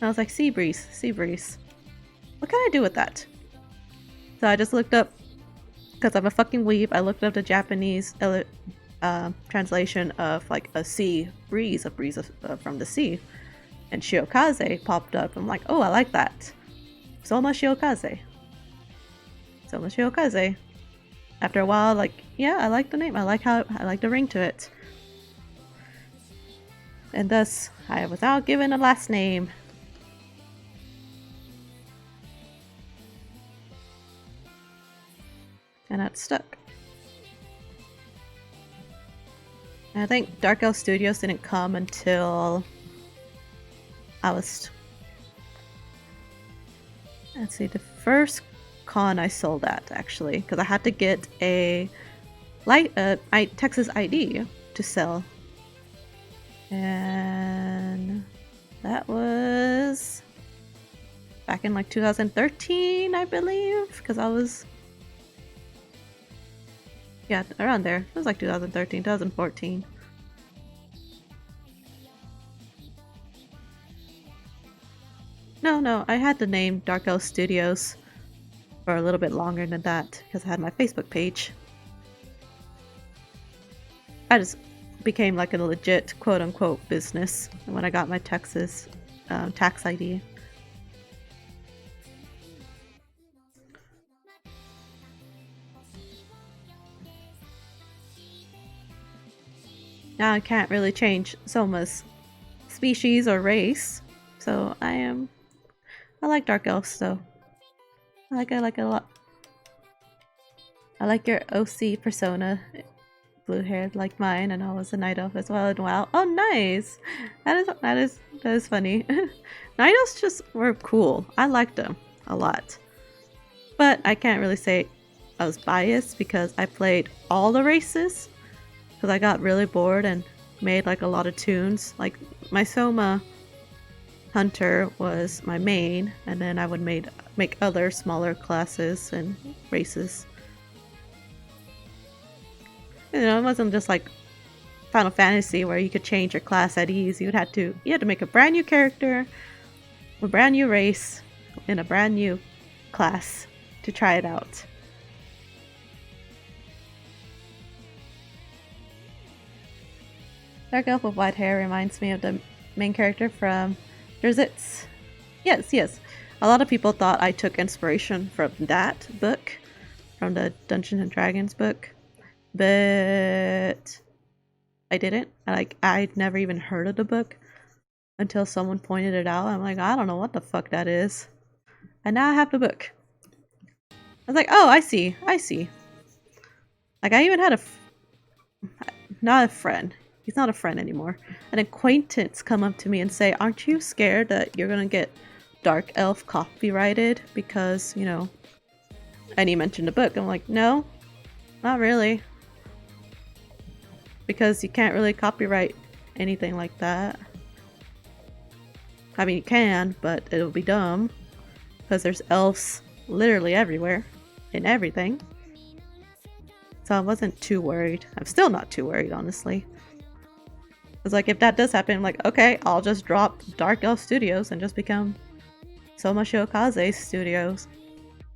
I was like, Sea Breeze. What can I do with that? So I just looked up, because I'm a fucking weeb, I looked up the Japanese translation of like a sea breeze, a breeze from the sea. And Shiokaze popped up. I'm like, oh, I like that. Soma Shiokaze. After a while, like, yeah, I like the name. I like the ring to it. And thus, I was now given a last name. And that stuck. And I think Dark Elf Studios didn't come until I was... Let's see, the first con I sold at, actually, because I had to get a Texas ID to sell. And that was back in like 2013, I believe, because I was, yeah, around there. It was like 2013, 2014. No, I had the name Dark Elf Studios for a little bit longer than that because I had my Facebook page. I just became like a legit quote-unquote business when I got my Texas tax ID. Now I can't really change Soma's species or race, so I like Dark Elves though. I like it a lot. I like your OC persona, blue haired like mine, and I was a night elf as well. And wow, oh nice! That is funny. Night elves just were cool. I liked them a lot, but I can't really say I was biased because I played all the races because I got really bored and made like a lot of tunes. Like my Soma hunter was my main, and then I would make other smaller classes and races. You know, it wasn't just like Final Fantasy where you could change your class at ease. You had to make a brand new character, a brand new race, and a brand new class to try it out. Dark elf with white hair reminds me of the main character from Drizzt. Yes. A lot of people thought I took inspiration from that book, from the Dungeons and Dragons book, but I didn't. I'd never even heard of the book until someone pointed it out. I'm like, I don't know what the fuck that is. And now I have the book. I was like, oh, I see. Like, I even had not a friend. He's not a friend anymore. An acquaintance come up to me and say, aren't you scared that you're gonna get Dark Elf copyrighted because, you know, and he mentioned a book. I'm like, no, not really. Because you can't really copyright anything like that. I mean, you can, but it'll be dumb. Because there's elves literally everywhere. In everything. So I wasn't too worried. I'm still not too worried, honestly. It's like, if that does happen, I'm like, okay, I'll just drop Dark Elf Studios and just become Soma Shiokaze Studios.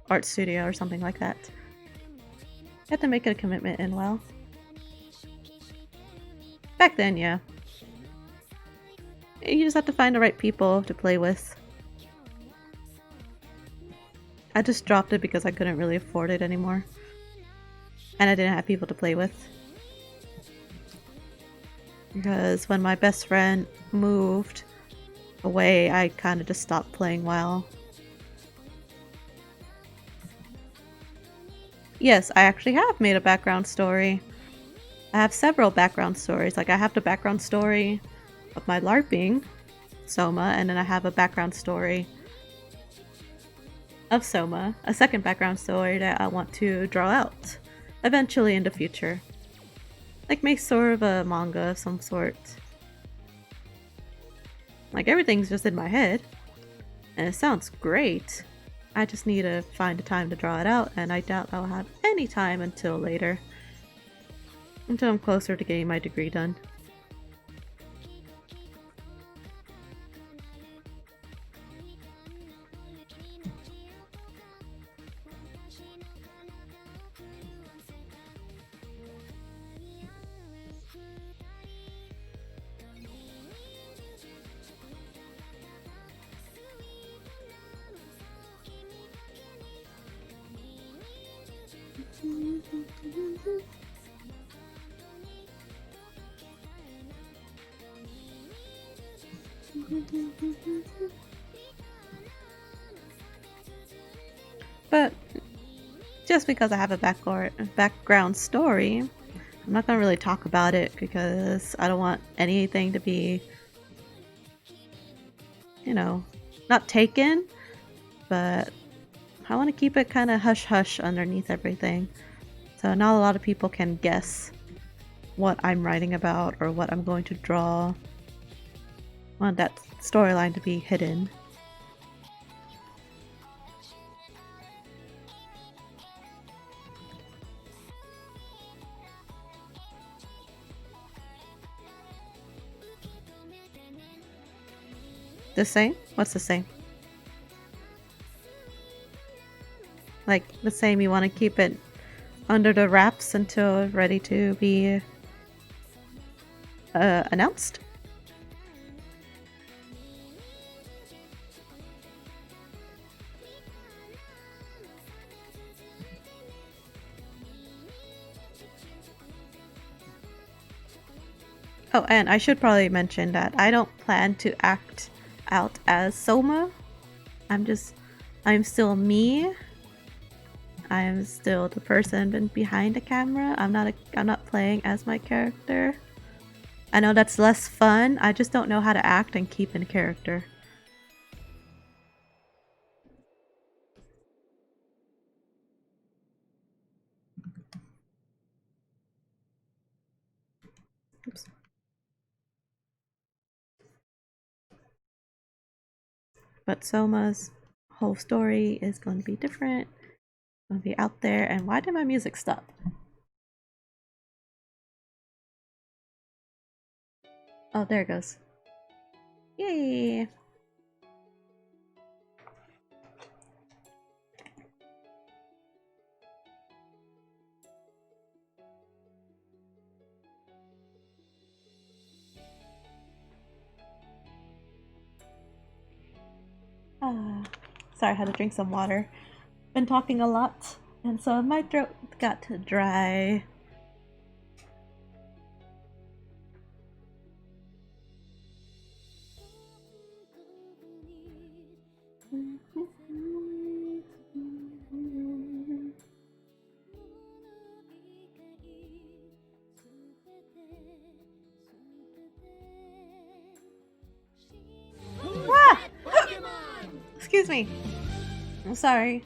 Art Studio or something like that. You have to make it a commitment and well. Back then, yeah. You just have to find the right people to play with. I just dropped it because I couldn't really afford it anymore. And I didn't have people to play with. Because when my best friend moved away, I kind of just stopped playing WoW. Yes, I actually have made a background story. I have several background stories. Like, I have the background story of my LARPing, Soma, and then I have a background story of Soma, a second background story that I want to draw out eventually in the future. Like, make sort of a manga of some sort. Like, everything's just in my head, and it sounds great. I just need to find the time to draw it out, and I doubt I'll have any time until later. Until I'm closer to getting my degree done. But just because I have a background story, I'm not gonna really talk about it because I don't want anything to be, you know, not taken, but I want to keep it kind of hush-hush underneath everything. So not a lot of people can guess what I'm writing about or what I'm going to draw want that storyline to be hidden. The same? What's the same? Like, the same, you want to keep it under the wraps until ready to be announced? Oh, and I should probably mention that I don't plan to act out as Soma. I'm still me. I am still the person behind the camera. I'm not playing as my character. I know that's less fun. I just don't know how to act and keep in character. Oops. But Soma's whole story is going to be different. It's going to be out there. And why did my music stop? Oh, there it goes. Yay! Sorry, I had to drink some water. Been talking a lot, and so my throat got to dry. Ah! Excuse me. I'm sorry.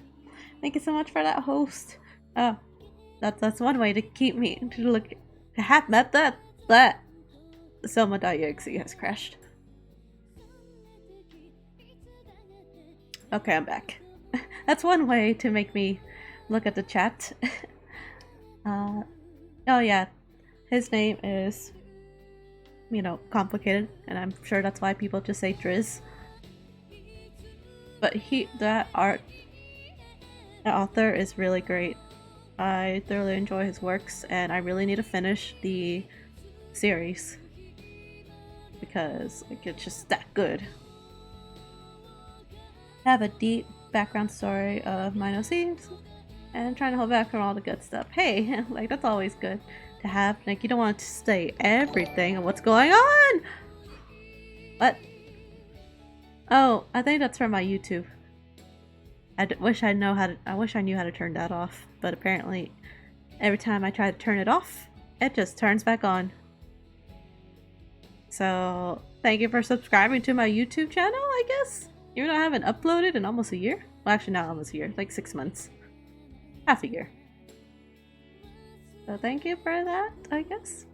Thank you so much for that host. Oh, that's one way to keep me to look to have that Soma.exe has crashed. Okay, I'm back. That's one way to make me look at the chat. Oh yeah, his name is, you know, complicated, and I'm sure that's why people just say Driz. But that author is really great. I thoroughly enjoy his works, and I really need to finish the series because like, it's just that good. I have a deep background story of minor thieves and trying to hold back from all the good stuff. Hey, like that's always good to have. Like you don't want to say everything and what's going on. What? Oh, I think that's from my YouTube. I wish I knew how to turn that off, but apparently every time I try to turn it off, it just turns back on. So thank you for subscribing to my YouTube channel, I guess. Even though I haven't uploaded in almost a year. Well, actually not almost a year, like 6 months. Half a year. So thank you for that, I guess.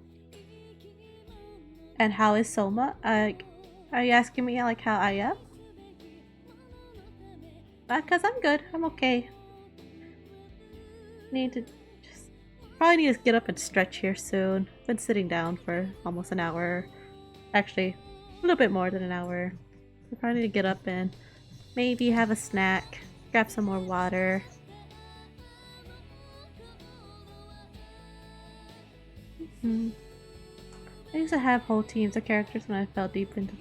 And how is Soma? Are you asking me like how I am? Because I'm good. I'm okay. Probably need to get up and stretch here soon. Been sitting down for almost an hour. Actually, a little bit more than an hour. I probably need to get up and maybe have a snack. Grab some more water. I used to have whole teams of characters when I fell deep into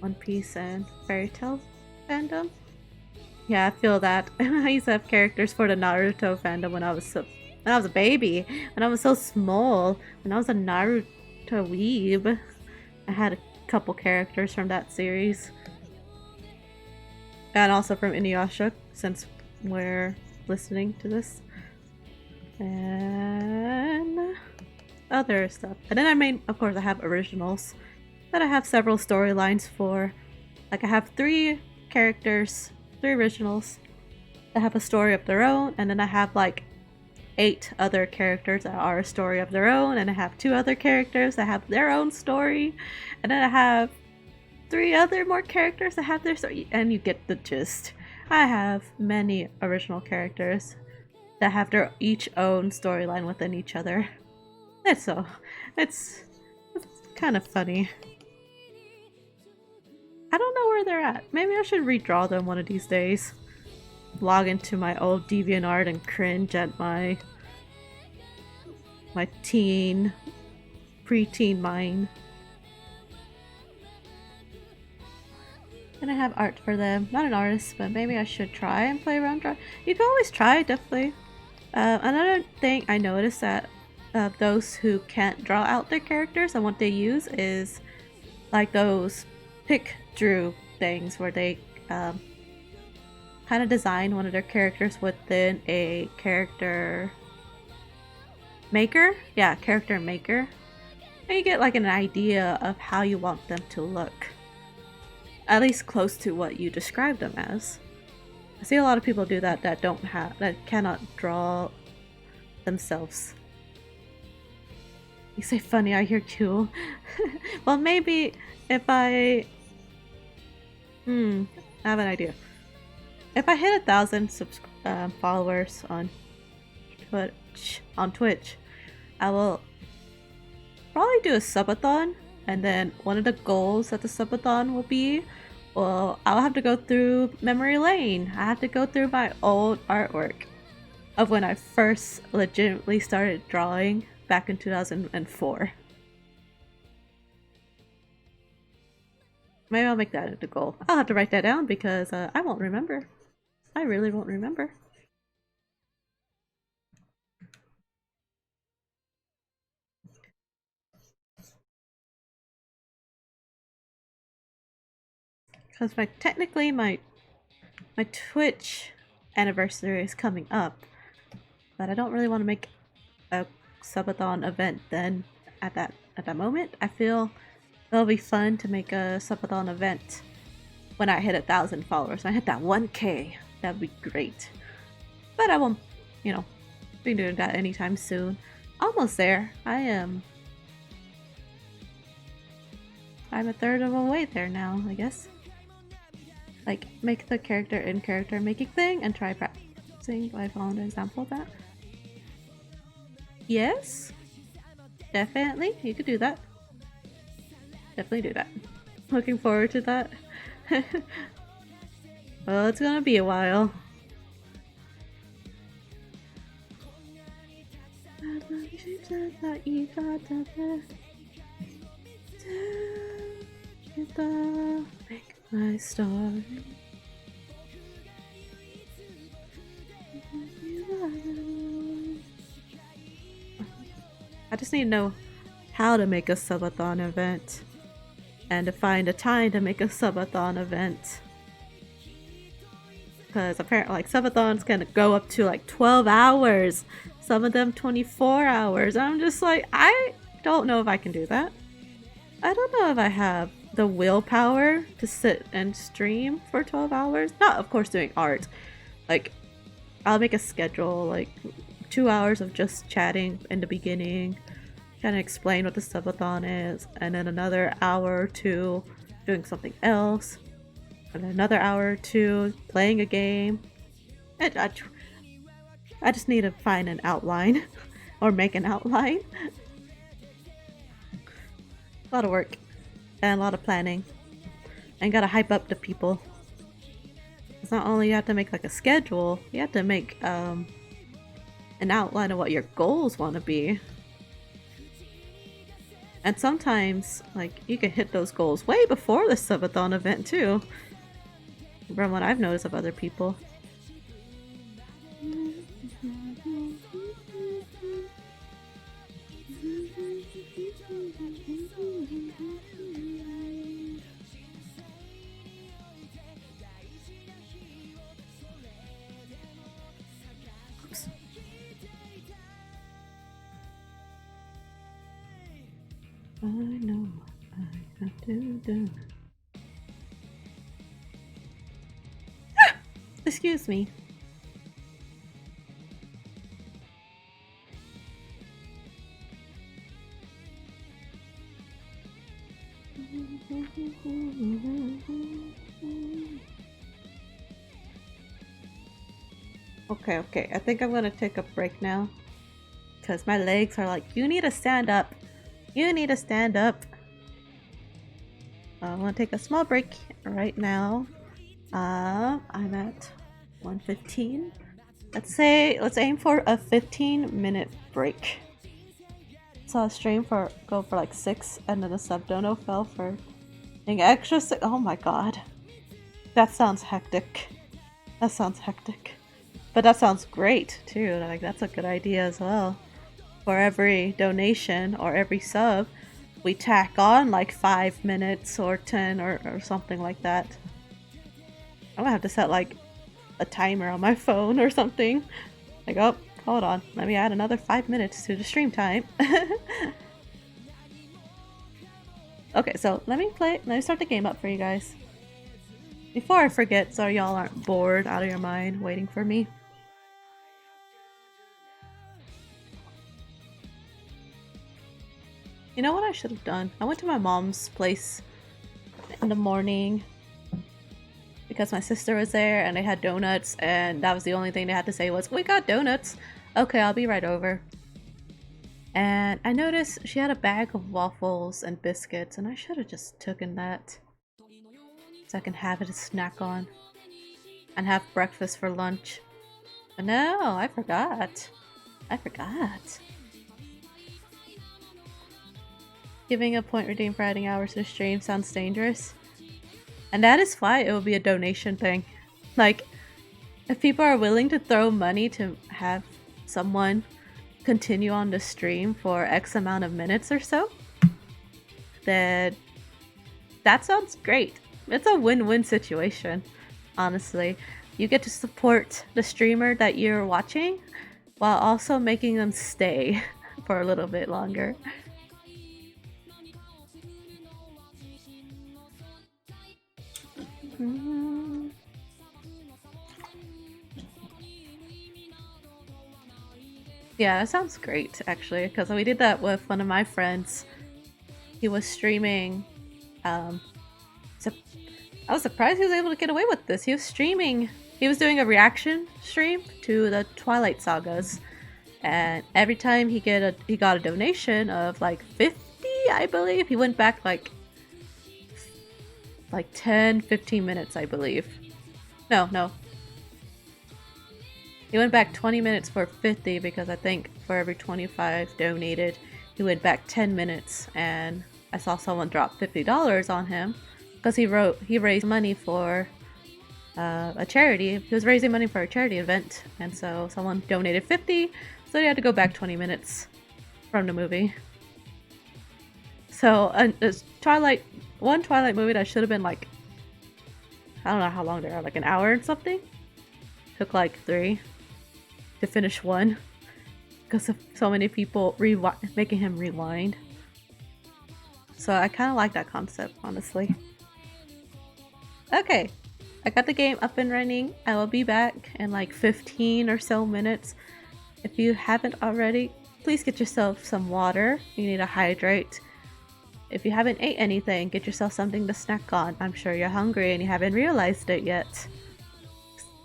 One Piece and Fairy Tail fandom. Yeah, I feel that. I used to have characters for the Naruto fandom when I was a baby. When I was so small. When I was a Naruto weeb. I had a couple characters from that series. And also from Inuyasha, since we're listening to this. And other stuff. And then of course I have originals that I have several storylines for. Like I have 3 characters, 3 originals that have a story of their own, and then I have like 8 other characters that are a story of their own, and I have 2 other characters that have their own story, and then I have 3 other more characters that have their story, and you get the gist. I have many original characters that have their each own storyline within each other. It's it's kind of funny. I don't know where they're at. Maybe I should redraw them one of these days. Log into my old DeviantArt and cringe at my preteen mind. And I have art for them. Not an artist, but maybe I should try and play around drawing. You can always try, definitely. Another thing I noticed that those who can't draw out their characters and what they use is like those pick drew things where they kind of design one of their characters within a character maker. Yeah, character maker. And you get like an idea of how you want them to look. At least close to what you describe them as. I see a lot of people do that that cannot draw themselves. You say funny, I hear cool. Well, maybe if I have an idea. If I hit 1,000 followers on Twitch, I will probably do a subathon, and then one of the goals that the subathon will be, well, I'll have to go through memory lane. I have to go through my old artwork of when I first legitimately started drawing back in 2004. Maybe I'll make that a goal. I'll have to write that down because I won't remember. I really won't remember. Because technically my Twitch anniversary is coming up, but I don't really want to make a subathon event then at that moment. I feel it'll be fun to make a subathon event when I hit 1,000 followers. When I hit that 1K, that'd be great. But I won't, be doing that anytime soon. Almost there. I'm a third of the way there now, I guess. Like, make the character in character making thing and try practicing. Do I found an example of that? Yes. Definitely. You could do that. Definitely do that. Looking forward to that. Well, it's gonna be a while. Make my story. I just need to know how to make a subathon event and to find a time to make a subathon event. Because apparently like subathons can go up to like 12 hours, some of them 24 hours. I'm just like, I don't know if I can do that. I don't know if I have the willpower to sit and stream for 12 hours. Not of course doing art. Like, I'll make a schedule, like 2 hours of just chatting in the beginning, kind of explain what the subathon is, and then another hour or two doing something else, and then another hour or two playing a game. And I just need to find an outline or make an outline. A lot of work and a lot of planning, and gotta hype up the people. It's not only you have to make like a schedule, you have to make an outline of what your goals want to be. And sometimes like you can hit those goals way before the subathon event too, from what I've noticed of other people. I know I have to do. Excuse me. Okay. I think I'm gonna take a break now. Because my legs are like, you need to stand up. You need to stand up. I'm gonna take a small break right now. I'm at 1:15. Let's aim for a 15-minute break. Saw a stream go for like 6, and then the sub dono fell for an extra 6. Oh my god. That sounds hectic. That sounds hectic. But that sounds great too. Like, that's a good idea as well. For every donation or every sub, we tack on like 5 minutes or 10 or something like that. I'm gonna have to set like a timer on my phone or something. Like, oh, hold on. Let me add another 5 minutes to the stream time. Okay, so let me start the game up for you guys. Before I forget, so y'all aren't bored out of your mind waiting for me. You know what I should have done? I went to my mom's place in the morning because my sister was there and they had donuts, and that was the only thing they had to say was, "We got donuts." Okay, I'll be right over. And I noticed she had a bag of waffles and biscuits, and I should have just taken that so I can have it to snack on and have breakfast for lunch. But no, I forgot. Giving a point redeemed for adding hours to the stream sounds dangerous. And that is why it will be a donation thing. Like, if people are willing to throw money to have someone continue on the stream for X amount of minutes or so, then that sounds great. It's a win-win situation, honestly. You get to support the streamer that you're watching while also making them stay for a little bit longer. Yeah, that sounds great, actually, because we did that with one of my friends. He was streaming. So I was surprised he was able to get away with this. He was streaming. He was doing a reaction stream to the Twilight sagas, and every time he got a donation of like 50, I believe. He went back like 10-15 minutes, I believe. No. He went back 20 minutes for 50 because I think for every 25 donated, he went back 10 minutes, and I saw someone drop $50 on him because he raised money for a charity. He was raising money for a charity event, and so someone donated 50, so he had to go back 20 minutes from the movie. So one Twilight movie that should have been like, I don't know how long they are, like an hour or something, took like 3 to finish one because of so many people making him rewind. So I kind of like that concept, honestly. Okay, I got the game up and running. I will be back in like 15 or so minutes. If you haven't already, please get yourself some water. You need to hydrate. If you haven't ate anything, get yourself something to snack on. I'm sure you're hungry and you haven't realized it yet.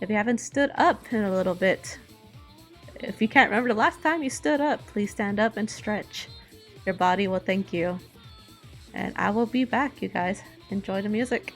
If you haven't stood up in a little bit, if you can't remember the last time you stood up, please stand up and stretch. Your body will thank you. And I will be back, you guys. Enjoy the music.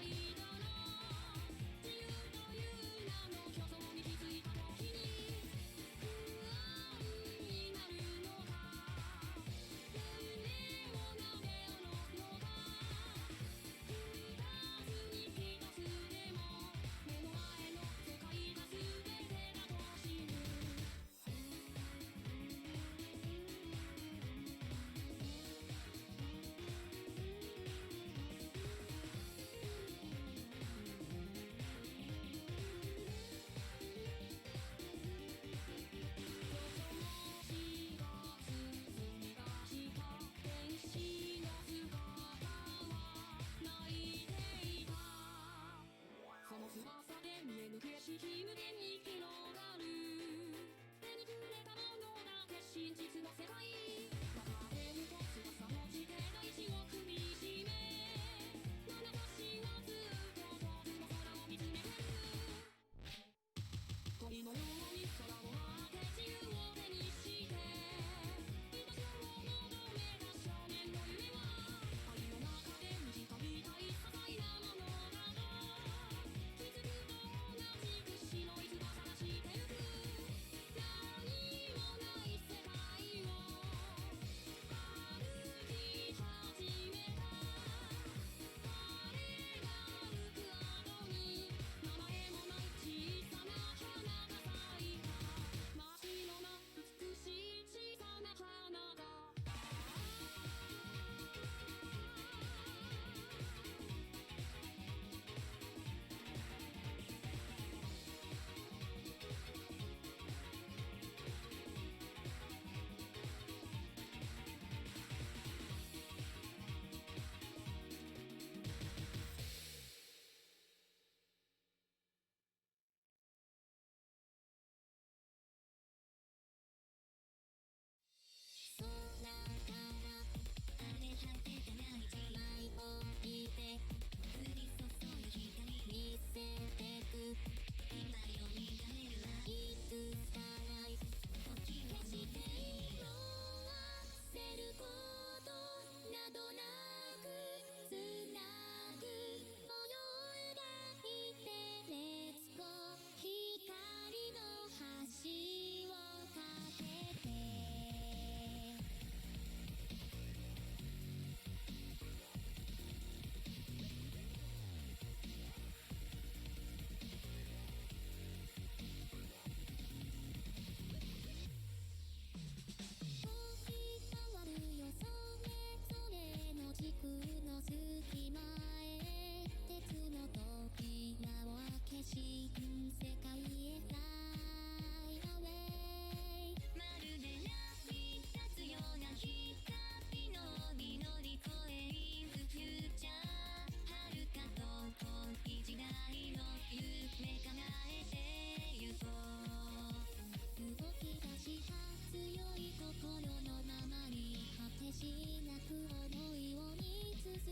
「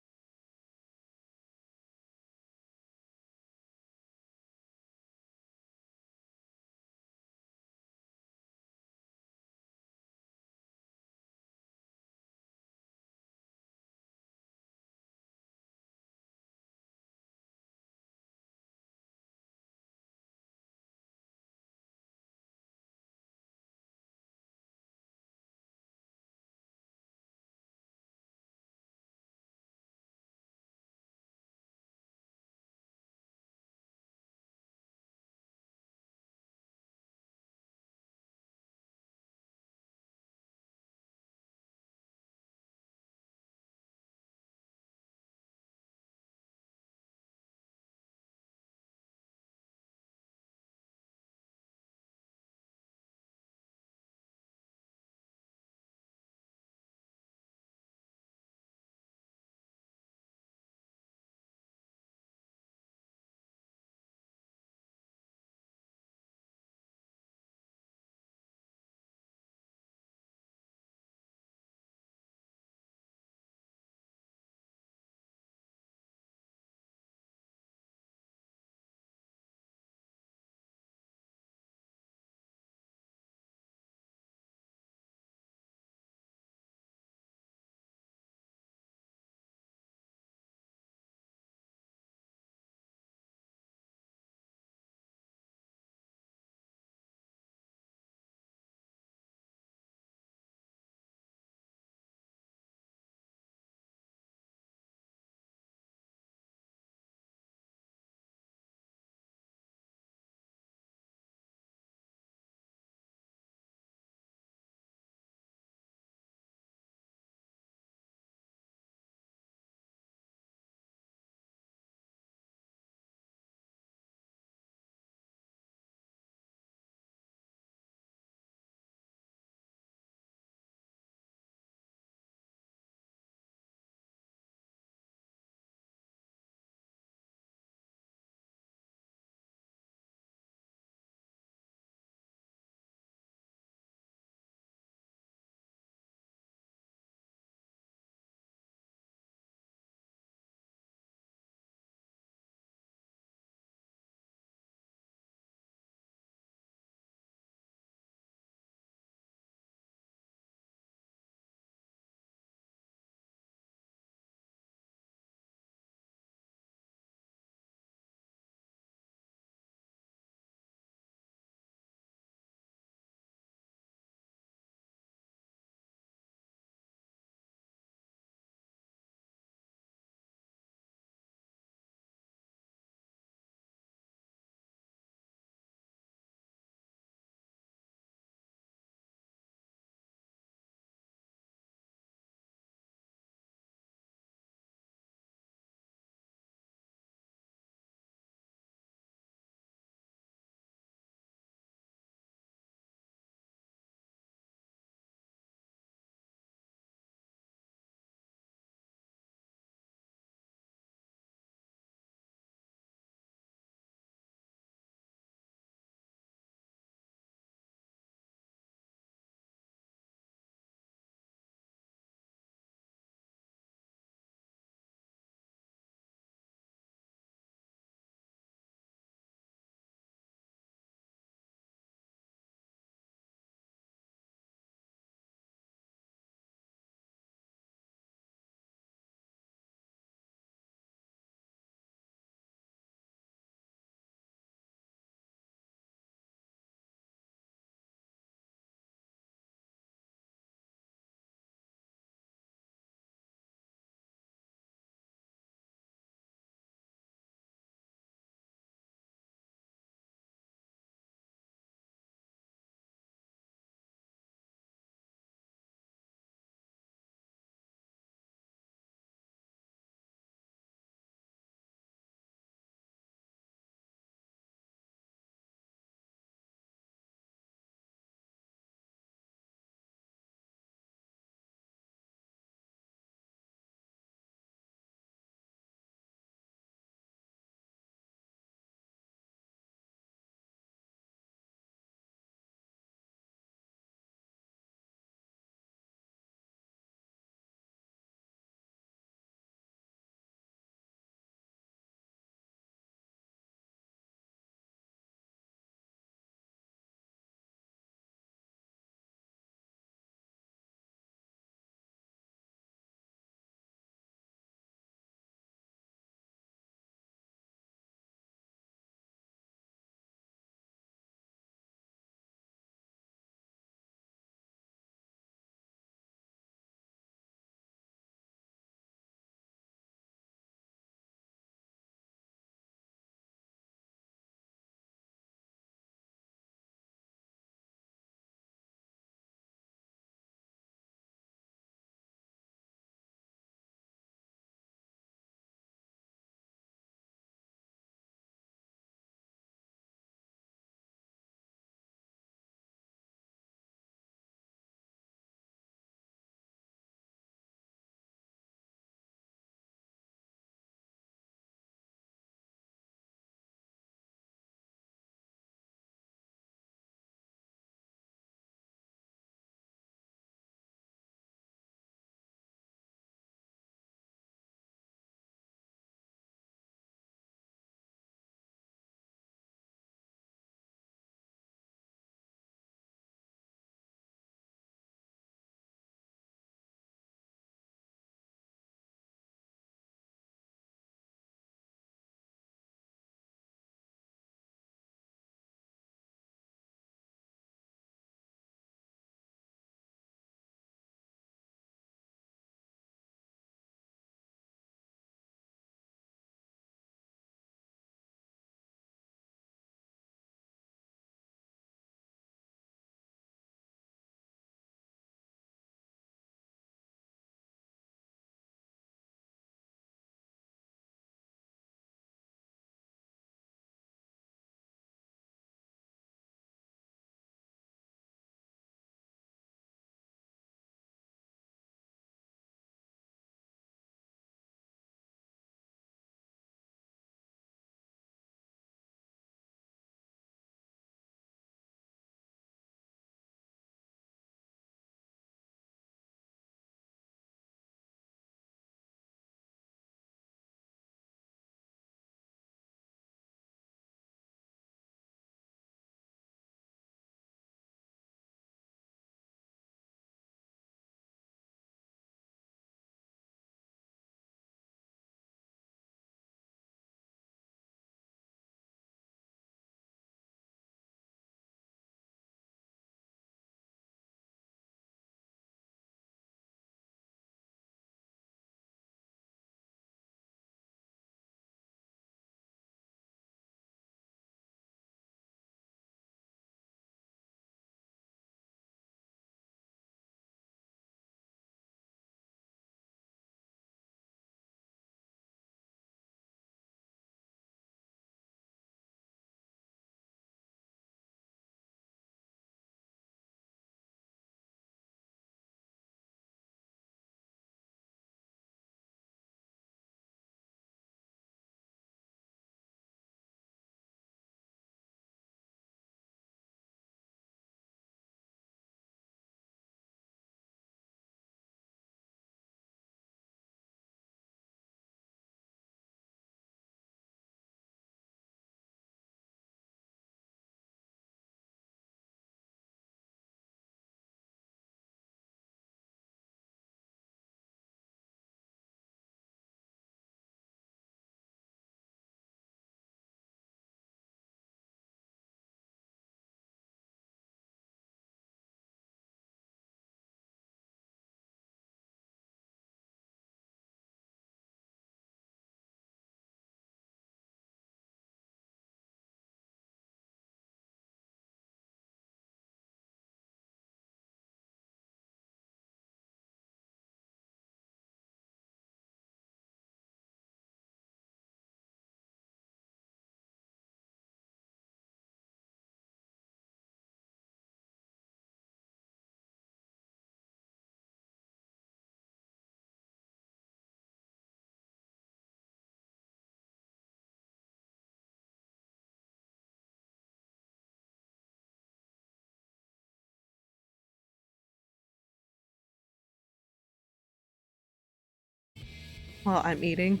while I'm eating.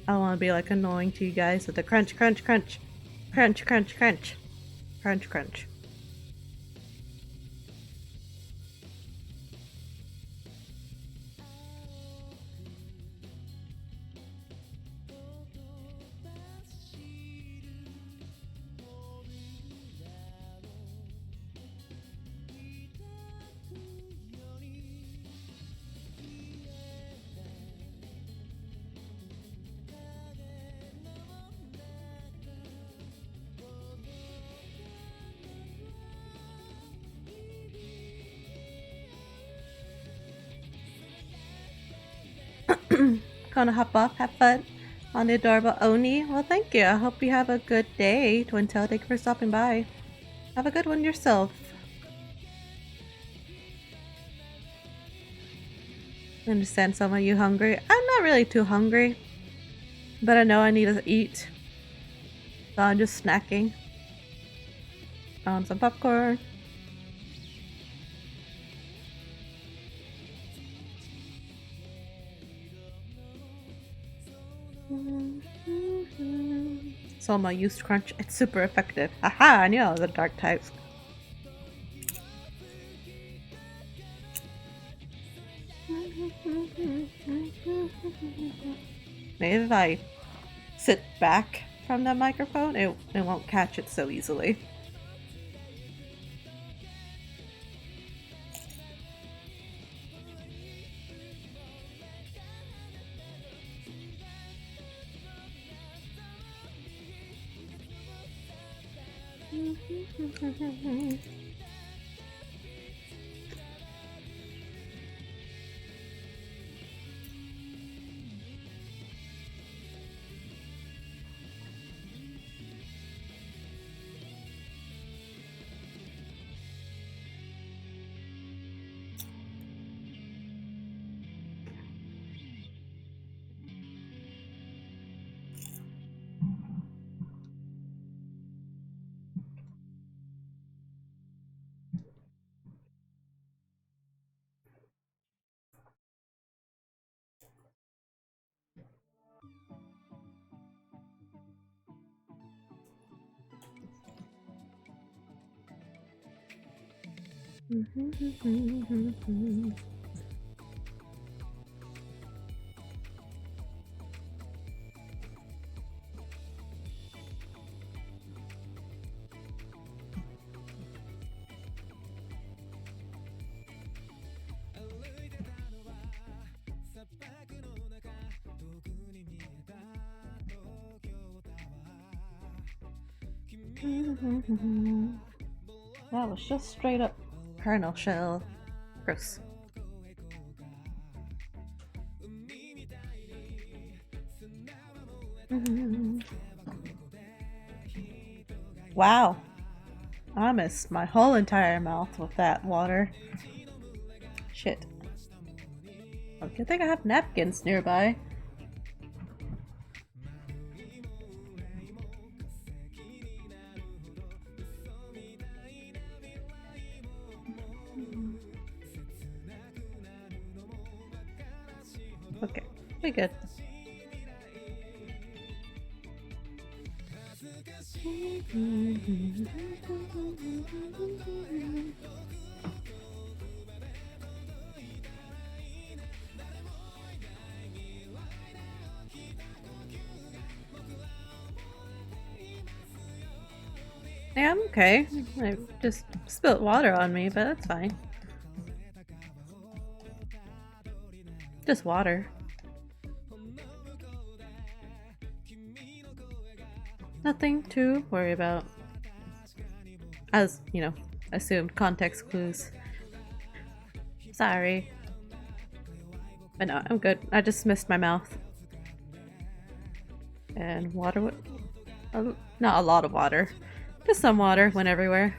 I don't want to be like annoying to you guys with the crunch, crunch, crunch, crunch, crunch, crunch, crunch, crunch. Gonna hop off, have fun on the adorable Oni. Well, thank you. I hope you have a good day, Twintail. Thank you for stopping by. Have a good one yourself. I understand, Soma, you hungry? I'm not really too hungry, but I know I need to eat. So I'm just snacking on some popcorn. Soma used crunch. It's super effective. Haha, I knew I was a dark type. Maybe if I sit back from the microphone, it won't catch it so easily. That was just straight up kernel shell. Gross. Wow. I missed my whole entire mouth with that water. Shit. Oh, good thing I have napkins nearby. Okay, we good. Yeah, I'm okay. I just spilled water on me, but that's fine. Just water. Nothing to worry about. As, you know, assumed context clues. Sorry. But no, I'm good. I just missed my mouth. And water, not a lot of water. Just some water went everywhere.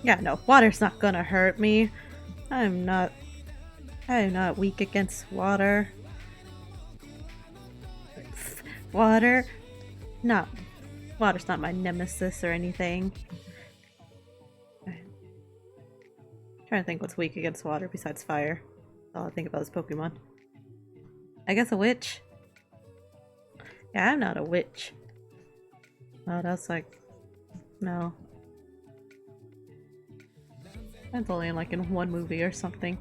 Yeah, no, water's not gonna hurt me. I'm not weak against water. Water? No. Water's not my nemesis or anything. I'm trying to think what's weak against water besides fire. That's all I think about is Pokemon. I guess a witch? Yeah, I'm not a witch. Oh, that's like... no. That's only like in one movie or something.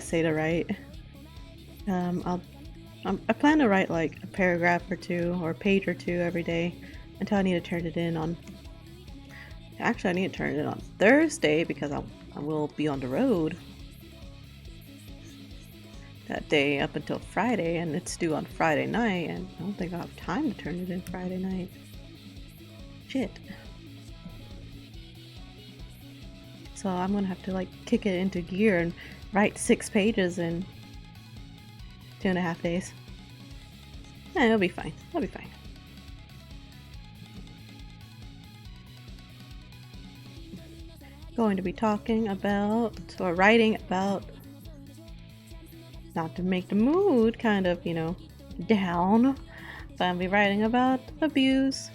essay to write. I plan to write like a paragraph or two or a page or two every day until I need to turn it in on. Actually, I need to turn it in on Thursday because I will be on the road that day up until Friday, and it's due on Friday night, and I don't think I'll have time to turn it in Friday night. Shit. So I'm gonna have to like kick it into gear and write 6 pages in 2.5 days. Yeah, it'll be fine. It'll be fine. Going to be talking about, or writing about, not to make the mood kind of, you know, down, but I'll be writing about abuse.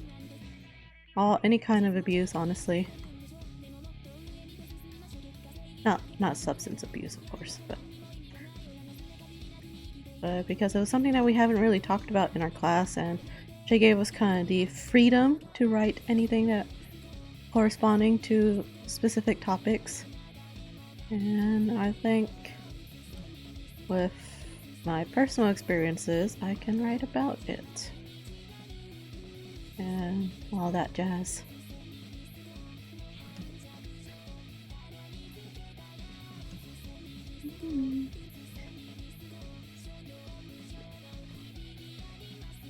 Any kind of abuse, honestly. Not substance abuse, of course, but because it was something that we haven't really talked about in our class, and she gave us kind of the freedom to write anything that corresponding to specific topics. And I think with my personal experiences, I can write about it. And all that jazz.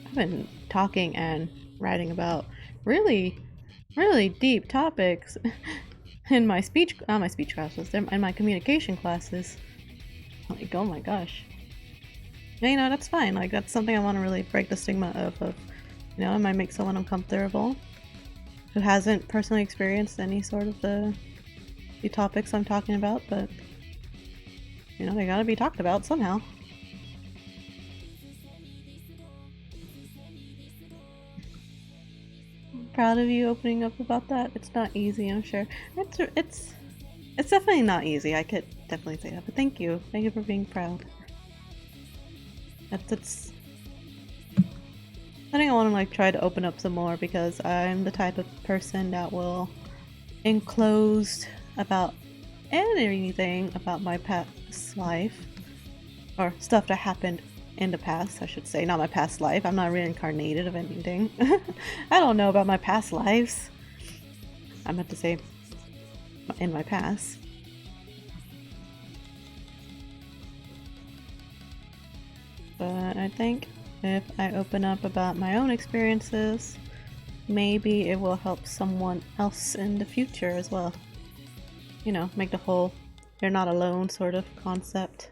I've been talking and writing about really deep topics in my speech, not my speech classes, in my communication classes. Like, oh my gosh. Yeah, you know, that's fine. Like, that's something I want to really break the stigma of, you know, it might make someone uncomfortable who hasn't personally experienced any sort of the topics I'm talking about, but, you know, they gotta be talked about somehow. I'm proud of you opening up about that. It's not easy, I'm sure. It's definitely not easy. I could definitely say that, but thank you. Thank you for being proud. That's I think I want to like try to open up some more because I'm the type of person that will enclose about anything about my past life, or stuff that happened in the past, I should say. Not my past life. I'm not reincarnated of anything. I don't know about my past lives. I meant to say in my past. But I think if I open up about my own experiences, maybe it will help someone else in the future as well. You know, make the whole you're not alone sort of concept.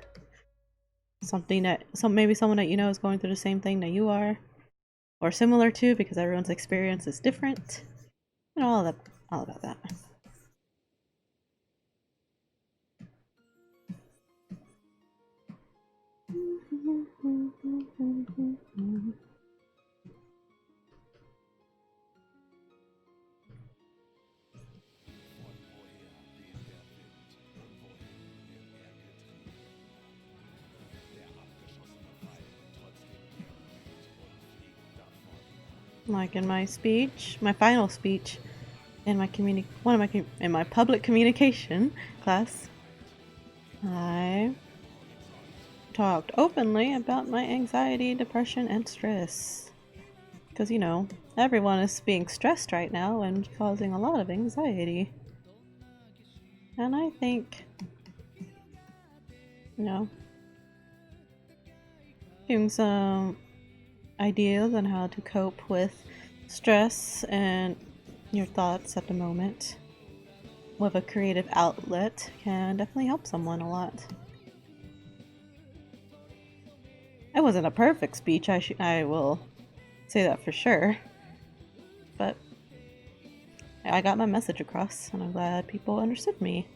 Something that maybe someone that you know is going through the same thing that you are, or similar to, because everyone's experience is different. You know, all about that. Like in my speech, my final speech, in my in my public communication class, I talked openly about my anxiety, depression, and stress. Because, you know, everyone is being stressed right now and causing a lot of anxiety. And I think, you know, giving some ideas on how to cope with stress and your thoughts at the moment with a creative outlet can definitely help someone a lot. It wasn't a perfect speech, I will say that for sure, but I got my message across and I'm glad people understood me.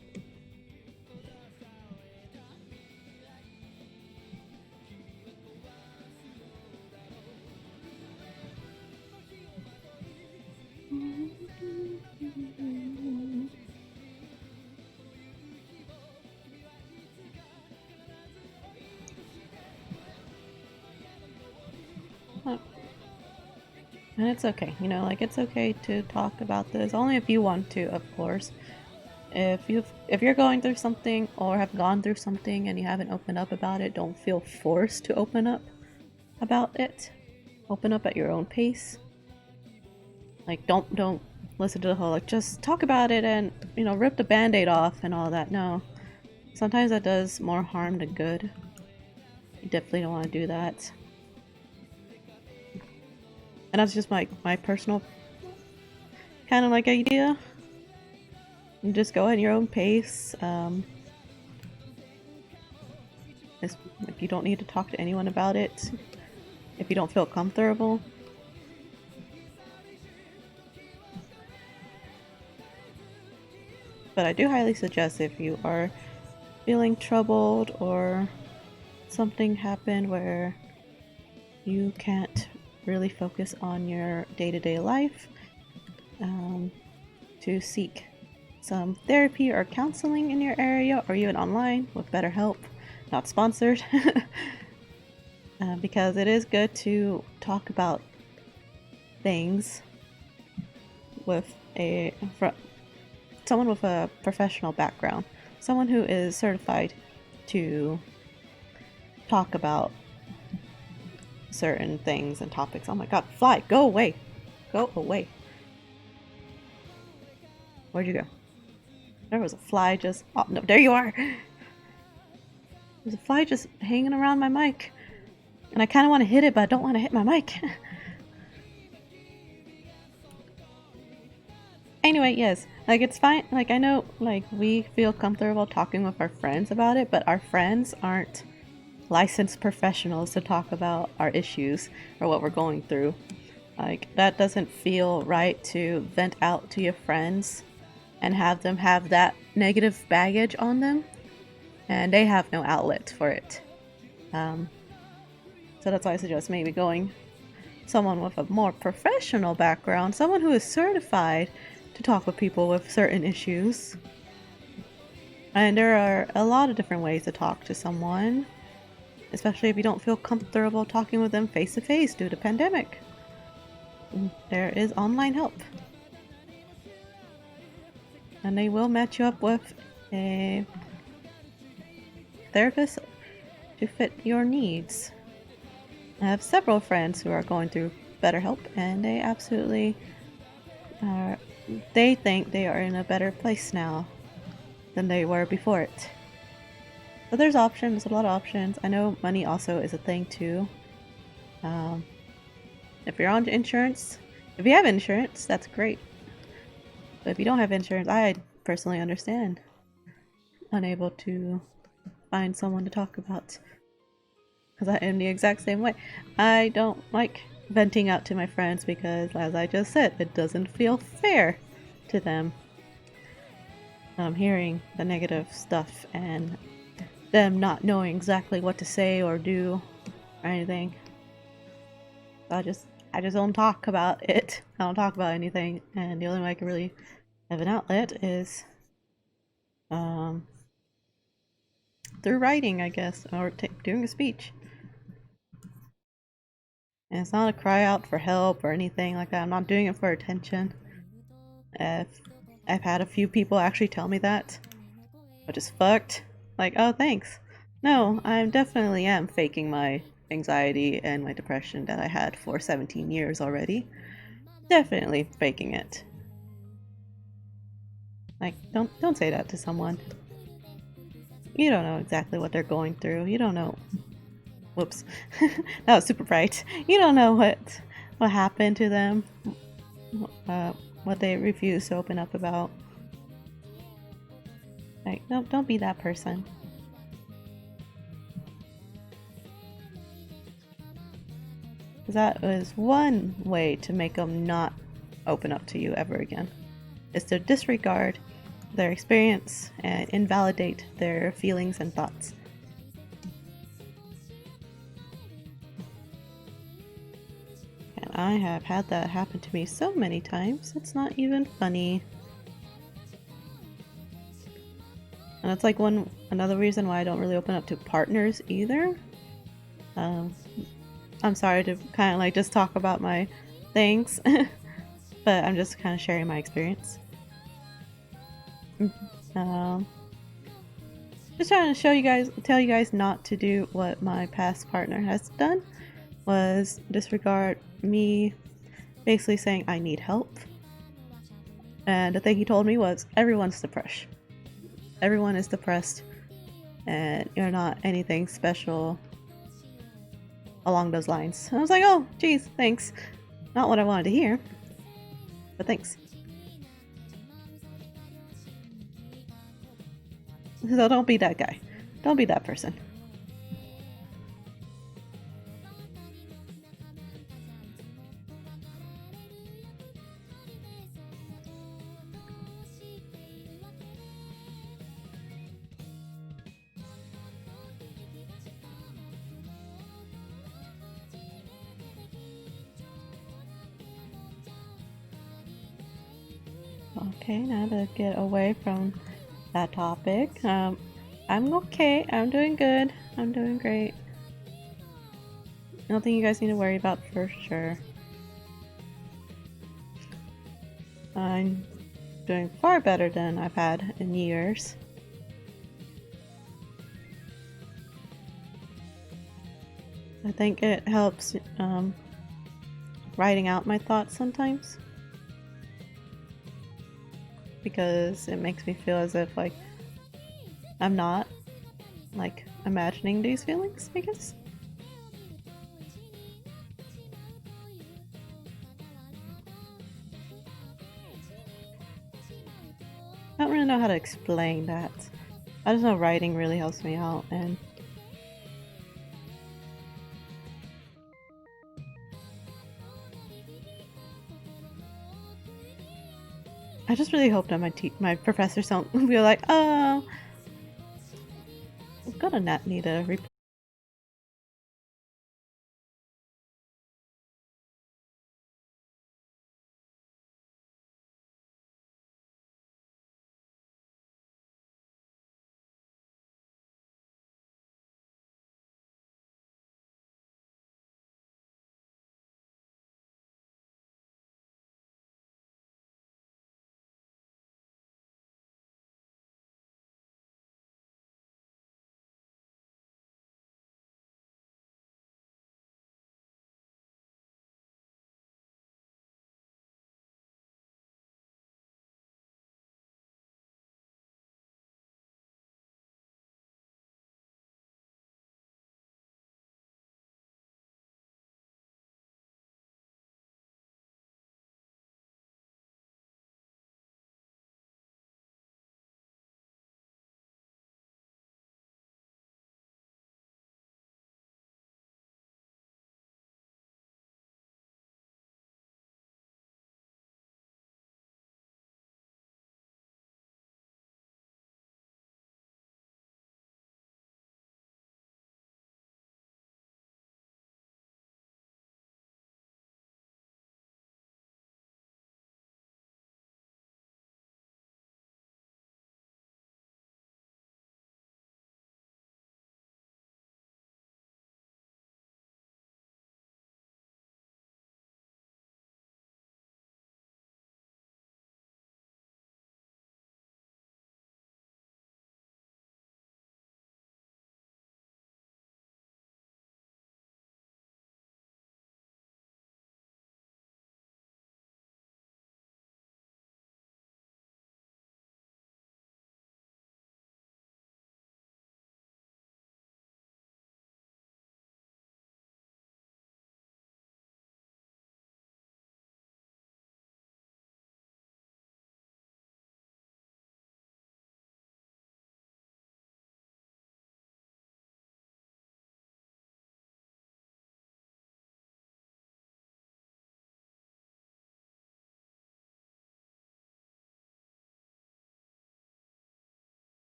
And it's okay, you know, like it's okay to talk about this, only if you want to, of course. if you're going through something or have gone through something and you haven't opened up about it, don't feel forced to open up about it. Open up at your own pace. Like don't listen to the whole like just talk about it and rip the band-aid off and all that. No. Sometimes that does more harm than good. You definitely don't want to do that. And that's just my personal kind of like idea. You just go at your own pace. It's, like, you don't need to talk to anyone about it if you don't feel comfortable. But I do highly suggest if you are feeling troubled or something happened where you can't really focus on your day-to-day life, to seek some therapy or counseling in your area or even online with BetterHelp, not sponsored. Because it is good to talk about things with someone with a professional background, someone who is certified to talk about certain things and topics. Oh my god, fly, go away! Go away. Where'd you go? There was a fly just... Oh, no, there you are! There's a fly just hanging around my mic. And I kind of want to hit it, but I don't want to hit my mic. Anyway, yes. Like, it's fine. Like, I know, like, we feel comfortable talking with our friends about it, but our friends aren't licensed professionals to talk about our issues or what we're going through. Like, that doesn't feel right to vent out to your friends and have them have that negative baggage on them, and they have no outlet for it. So that's why I suggest maybe going someone with a more professional background, someone who is certified to talk with people with certain issues. And there are a lot of different ways to talk to someone, especially if you don't feel comfortable talking with them face to face due to pandemic. There is online help. And they will match you up with a therapist to fit your needs. I have several friends who are going through BetterHelp, and they absolutely they think they are in a better place now than they were before it. But there's options, a lot of options. I know money also is a thing too. If you're on insurance, if you have insurance, that's great. But if you don't have insurance, I personally understand. Unable to find someone to talk about. Because I am the exact same way. I don't like venting out to my friends because, as I just said, it doesn't feel fair to them. Hearing the negative stuff and them not knowing exactly what to say or do or anything. So I just don't talk about it. I don't talk about anything, and the only way I can really have an outlet is through writing, I guess, or doing a speech. And it's not a cry out for help or anything like that. I'm not doing it for attention. I've had a few people actually tell me that, which is fucked. Like, oh, thanks. No, I definitely am faking my anxiety and my depression that I had for 17 years already. Definitely faking it. Like, don't say that to someone. You don't know exactly what they're going through. You don't know. Whoops. That was super bright. You don't know what happened to them. What they refuse to open up about. Like, no, don't be that person. Because that is one way to make them not open up to you ever again. Is to disregard their experience and invalidate their feelings and thoughts. And I have had that happen to me so many times, it's not even funny. And that's like another reason why I don't really open up to partners either. I'm sorry to kind of like just talk about my things, but I'm just kind of sharing my experience. Um, just trying to tell you guys not to do what my past partner has done, was disregard me basically saying I need help. And the thing he told me was, everyone's depressed. Everyone is depressed, and you're not anything special along those lines. And I was like, oh, geez, thanks. Not what I wanted to hear, but thanks. So don't be that guy. Don't be that person. Okay, now to get away from that topic. I'm okay. I'm doing good. I'm doing great. Nothing you guys need to worry about for sure. I'm doing far better than I've had in years. I think it helps writing out my thoughts sometimes, because it makes me feel as if like I'm not like imagining these feelings, I guess. I don't really know how to explain that. I just know writing really helps me out, and I just really hope that my professors don't be like, oh, I'm gonna not need a report.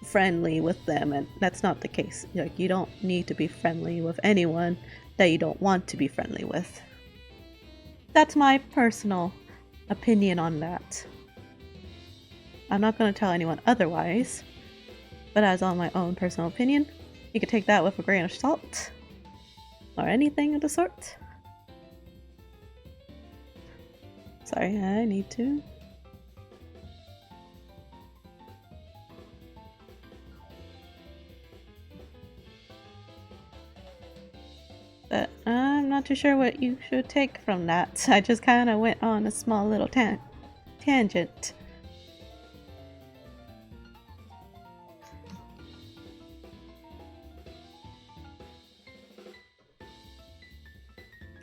friendly with them, and that's not the case. Like, you don't need to be friendly with anyone that you don't want to be friendly with. That's my personal opinion on that. I'm not going to tell anyone otherwise, but as on my own personal opinion, you can take that with a grain of salt, or anything of the sort. Sorry, I need to. But I'm not too sure what you should take from that. I just kind of went on a small little tangent.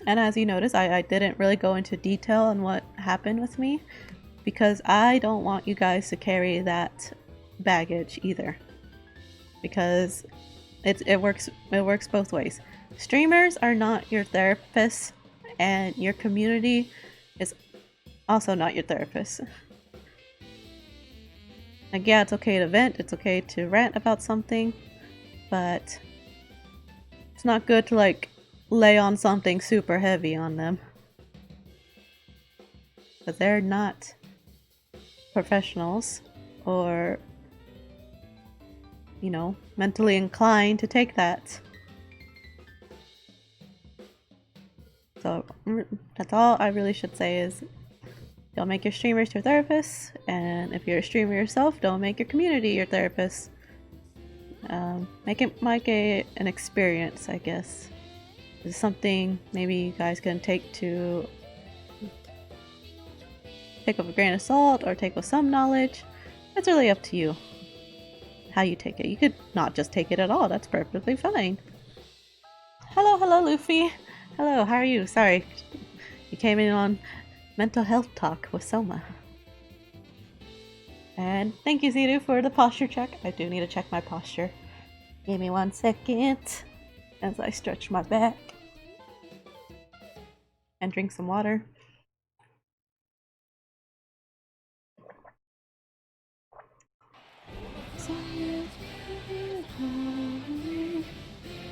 And as you notice, I didn't really go into detail on what happened with me, because I don't want you guys to carry that baggage either. Because it works both ways. Streamers are not your therapists, and your community is also not your therapist. Like, yeah, it's okay to vent, it's okay to rant about something, but it's not good to like lay on something super heavy on them. But they're not professionals or, you know, mentally inclined to take that. So that's all I really should say is, don't make your streamers your therapists, and if you're a streamer yourself, don't make your community your therapist. Make it an experience, I guess. It's something maybe you guys can take with a grain of salt or take with some knowledge. It's really up to you how you take it. You could not just take it at all, that's perfectly fine. Hello Luffy! Hello, how are you? Sorry, you came in on mental health talk with Soma. And thank you, Zidu, for the posture check. I do need to check my posture. Give me 1 second as I stretch my back and drink some water.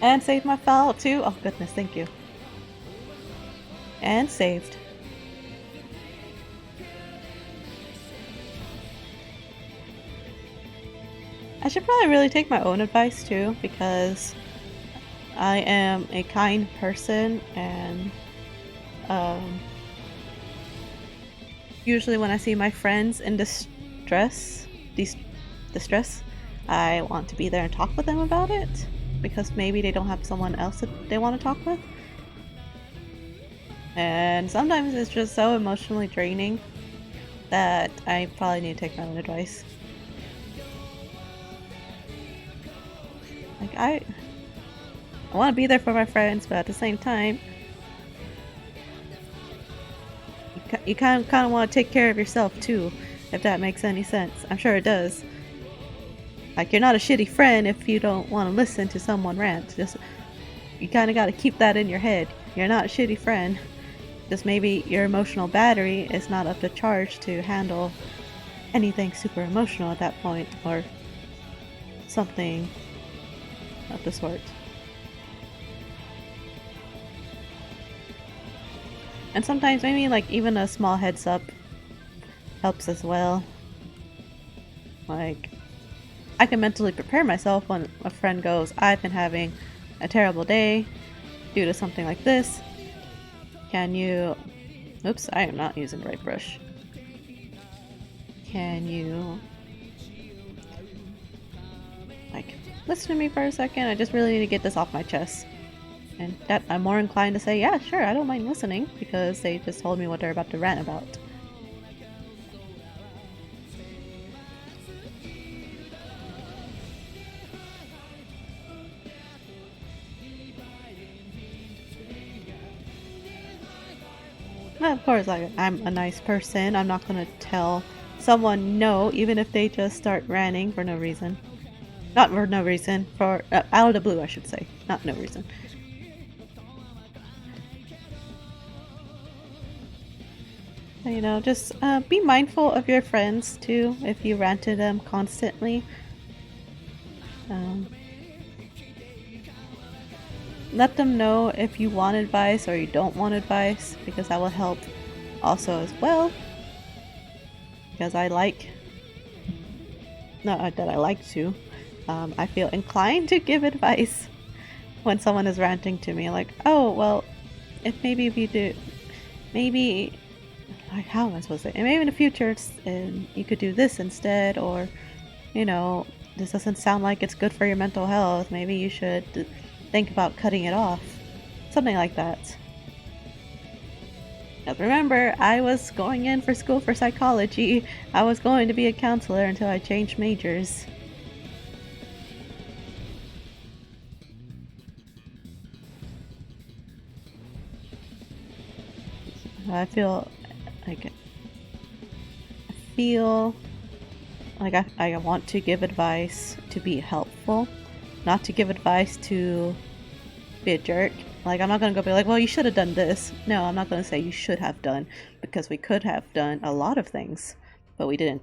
And save my file too. Oh goodness, thank you. And saved. I should probably really take my own advice too, because I am a kind person, and usually when I see my friends in distress, I want to be there and talk with them about it, because maybe they don't have someone else that they want to talk with. And sometimes it's just so emotionally draining that I probably need to take my own advice. Like, I want to be there for my friends, but at the same time, you kind of want to take care of yourself too, if that makes any sense. I'm sure it does. Like, you're not a shitty friend if you don't want to listen to someone rant. Just, you kind of got to keep that in your head. You're not a shitty friend. Just maybe your emotional battery is not up to charge to handle anything super emotional at that point, or something of the sort. And sometimes maybe like even a small heads up helps as well. Like, I can mentally prepare myself when a friend goes, I've been having a terrible day due to something like this. Can you... Oops, I am not using the right brush. Can you... like, listen to me for a second? I just really need to get this off my chest. And that I'm more inclined to say, yeah, sure, I don't mind listening, because they just told me what they're about to rant about. Of course, I'm a nice person. I'm not gonna tell someone no, even if they just start ranting for no reason. Not for no reason, for out of the blue, I should say. Not no reason. You know, just be mindful of your friends too if you rant to them constantly. Let them know if you want advice or you don't want advice, because that will help also as well. Because I like, not that I like to, I feel inclined to give advice when someone is ranting to me, like, oh, well, if you do, maybe, like, how am I supposed to say, and maybe in the future you could do this instead, or, you know, this doesn't sound like it's good for your mental health, maybe you should think about cutting it off. Something like that. Because remember, I was going in for school for psychology. I was going to be a counselor until I changed majors. I feel like I want to give advice to be helpful, not to give advice to be a jerk. Like, I'm not gonna go be like, well, you should have done this. No, I'm not gonna say you should have done, because we could have done a lot of things, but we didn't.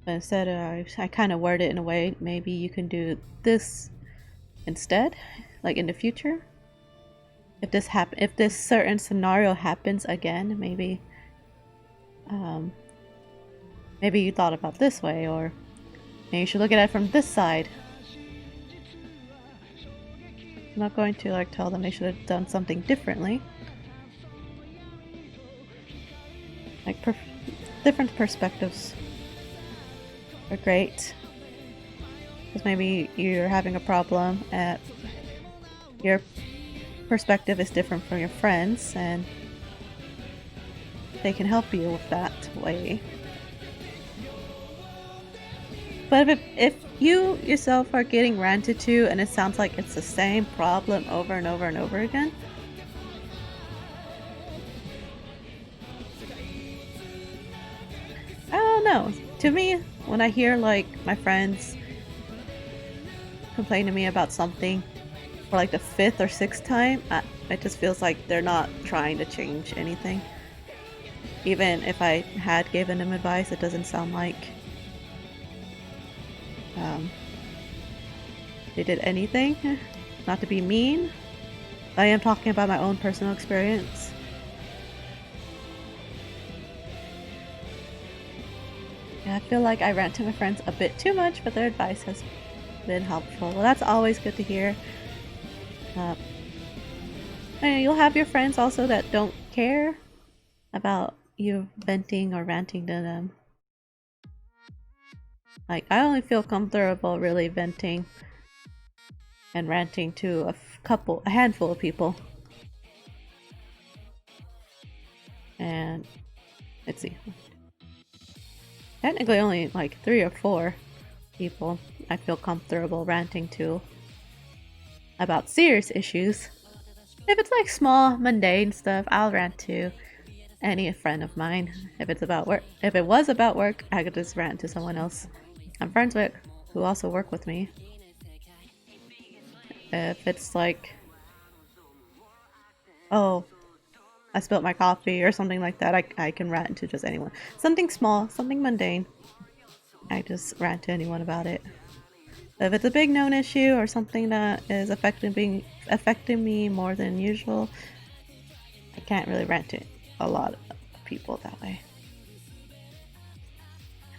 But instead, I kind of word it in a way, maybe you can do this instead, like in the future. If this certain scenario happens again, maybe you thought about this way, or maybe you should look at it from this side. I'm not going to like tell them they should have done something differently. Like different perspectives are great. Because maybe you're having a problem at your perspective is different from your friends, and they can help you with that way. But if you yourself are getting ranted to and it sounds like it's the same problem over and over and over again, I don't know. To me, when I hear like my friends complain to me about something for like the 5th or 6th time, it just feels like they're not trying to change anything. Even if I had given them advice, it doesn't sound like they did anything. Not to be mean, I am talking about my own personal experience. Yeah, I feel like I rant to my friends a bit too much, but their advice has been helpful. Well, that's always good to hear. And you'll have your friends also that don't care about you venting or ranting to them. Like, I only feel comfortable really venting and ranting to a handful of people. And let's see, technically only like 3 or 4 people I feel comfortable ranting to about serious issues. If it's like small, mundane stuff, I'll rant to any friend of mine. If it's about work, if it was about work, I could just rant to someone else I'm friends with who also work with me. If it's like, oh, I spilled my coffee or something like that, I can rant to just anyone. Something small, something mundane, I just rant to anyone about it. If it's a big known issue or something that is affecting me more than usual, I can't really rant to a lot of people that way.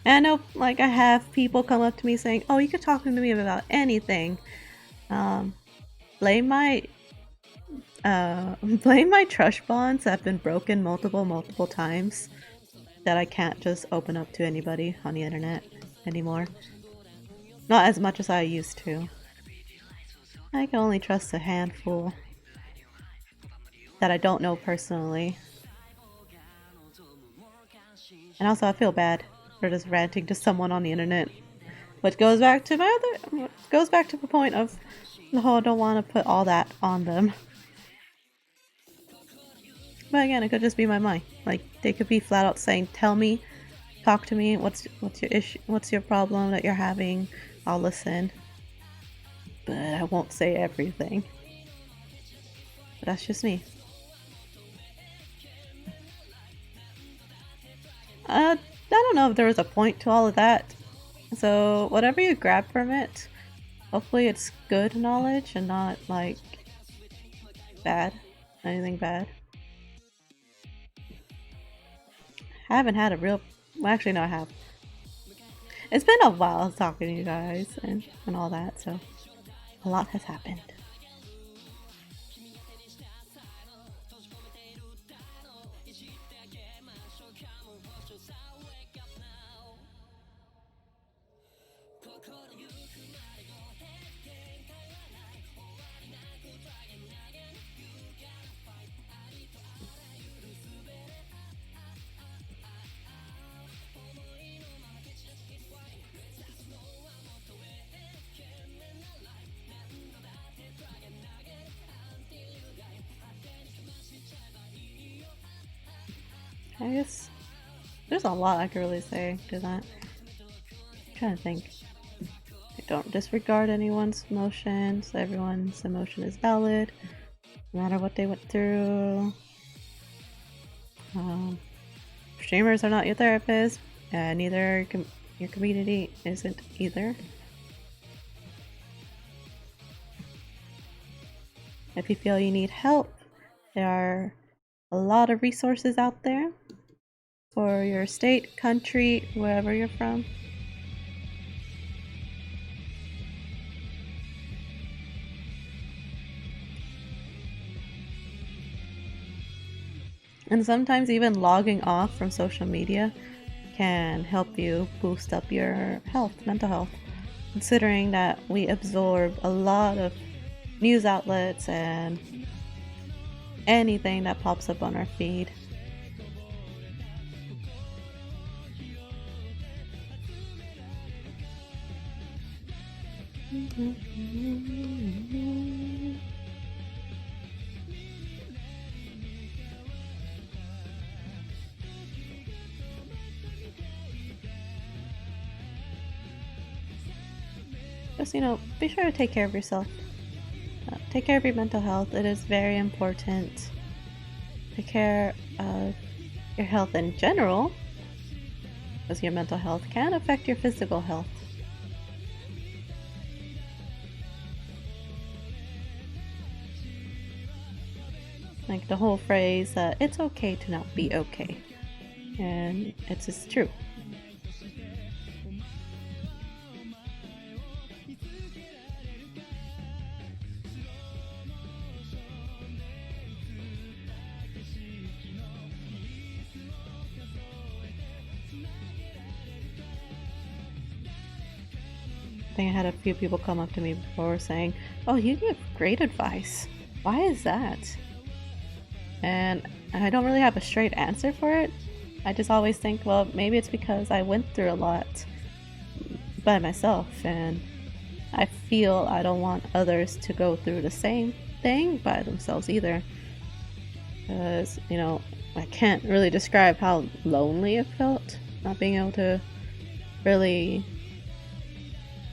And I know, like, I have people come up to me saying, oh, you could talk to me about anything. Blame my trust bonds that have been broken multiple times, that I can't just open up to anybody on the internet anymore. Not as much as I used to. I can only trust a handful that I don't know personally. And also I feel bad for just ranting to someone on the internet. Which goes back to the point of the whole don't want to put all that on them. But again, it could just be my mind. Like, they could be flat out saying, tell me, talk to me, what's your issue, what's your problem that you're having, I'll listen. But I won't say everything. But that's just me. I don't know if there was a point to all of that. So whatever you grab from it, hopefully it's good knowledge and not like bad, anything bad. I haven't had a real, well, actually no I have. It's been a while talking to you guys and all that, so a lot has happened. I guess there's a lot I could really say to that. I'm trying to think. Don't disregard anyone's emotions. Everyone's emotion is valid, no matter what they went through. Streamers are not your therapist, and neither your community isn't either. If you feel you need help, there are a lot of resources out there for your state, country, wherever you're from. And sometimes even logging off from social media can help you boost up your health, mental health, considering that we absorb a lot of news outlets and anything that pops up on our feed. Just, be sure to take care of yourself. Take care of your mental health. It is very important. Take care of your health in general, because your mental health can affect your physical health. Like the whole phrase, it's okay to not be okay. And it's just true. I think I had a few people come up to me before saying, "Oh, you give great advice. Why is that?" And I don't really have a straight answer for it. I just always think, well, maybe it's because I went through a lot by myself, and I feel I don't want others to go through the same thing by themselves either. Because, I can't really describe how lonely it felt, not being able to really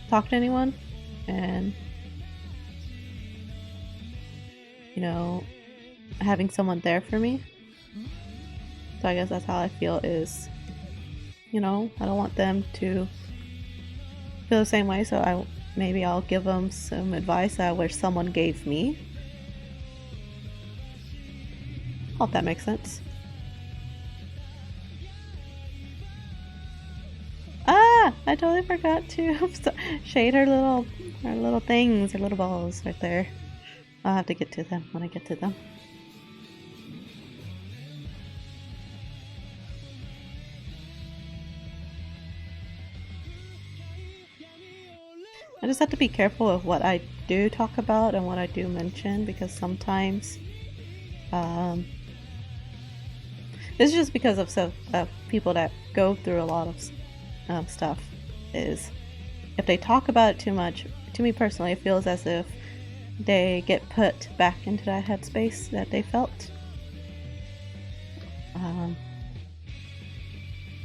talk to anyone, and having someone there for me. So I guess that's how I feel is, I don't want them to feel the same way, so maybe I'll give them some advice I wish someone gave me. Hope that makes sense. Ah, I totally forgot to shade her little things, her little balls right there. I'll have to get to them when I get to them. I just have to be careful of what I do talk about and what I do mention, because sometimes this is just because of people that go through a lot of stuff. Is if they talk about it too much, to me personally, it feels as if they get put back into that headspace that they felt.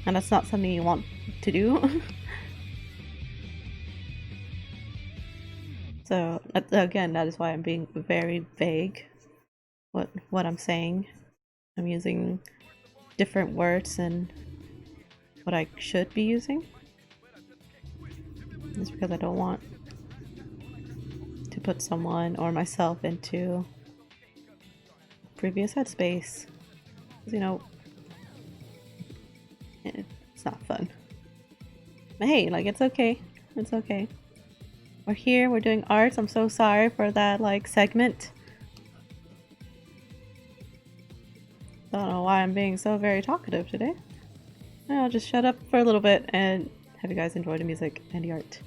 And that's not something you want to do. So again, that is why I'm being very vague what I'm saying. I'm using different words than what I should be using. It's because I don't want to put someone or myself into previous headspace. 'Cause, you know, it's not fun. But hey, like, it's okay. It's okay. We're here, we're doing arts. I'm so sorry for that, like, segment. Don't know why I'm being so very talkative today. I'll just shut up for a little bit and have you guys enjoy the music and the art.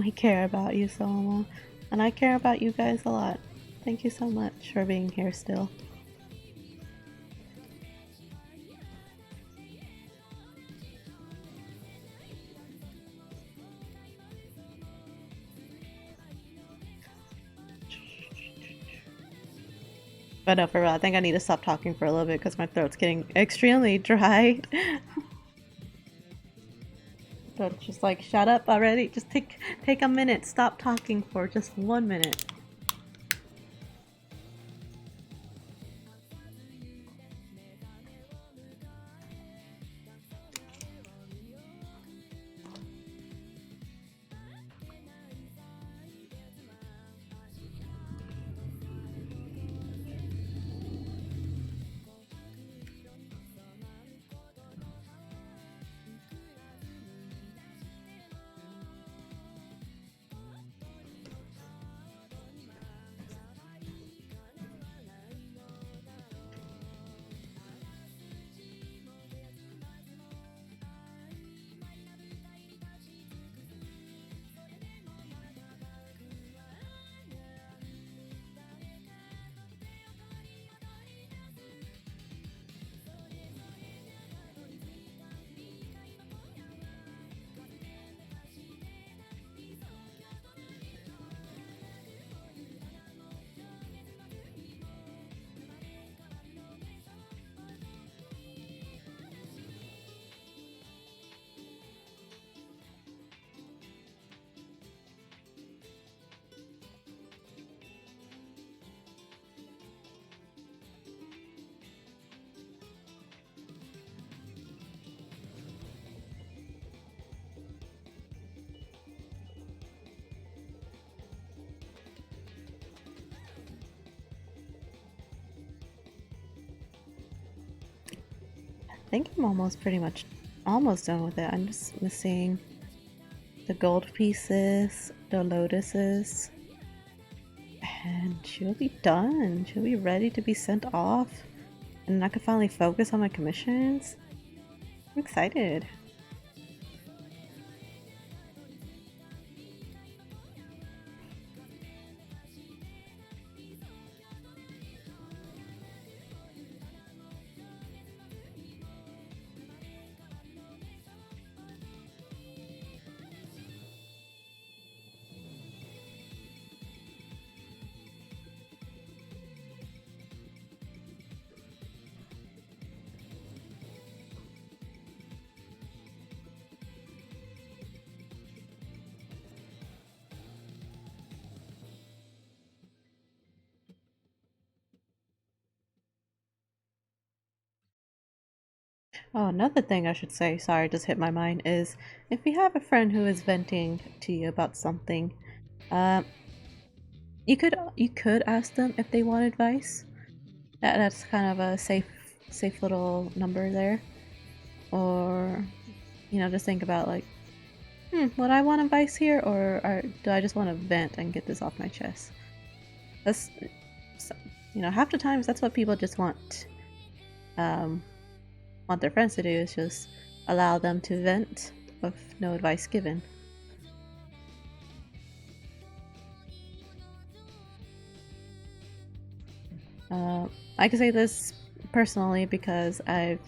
I care about you, Soma, and I care about you guys a lot. Thank you so much for being here still. But no, for real, I think I need to stop talking for a little bit because my throat's getting extremely dry. So just like, shut up already. Just take a minute. Stop talking for just 1 minute. I think I'm almost pretty much almost done with it. I'm just missing the gold pieces, the lotuses, and she'll be done. She'll be ready to be sent off, and I can finally focus on my commissions. I'm excited. Oh, another thing I should say, sorry, just hit my mind, is if you have a friend who is venting to you about something, um, you could ask them if they want advice. That's kind of a safe little number there. Or, just think about like, would I want advice here, or do I just want to vent and get this off my chest? That's, so, half the times that's what people just want their friends to do, is just allow them to vent with no advice given. I can say this personally because I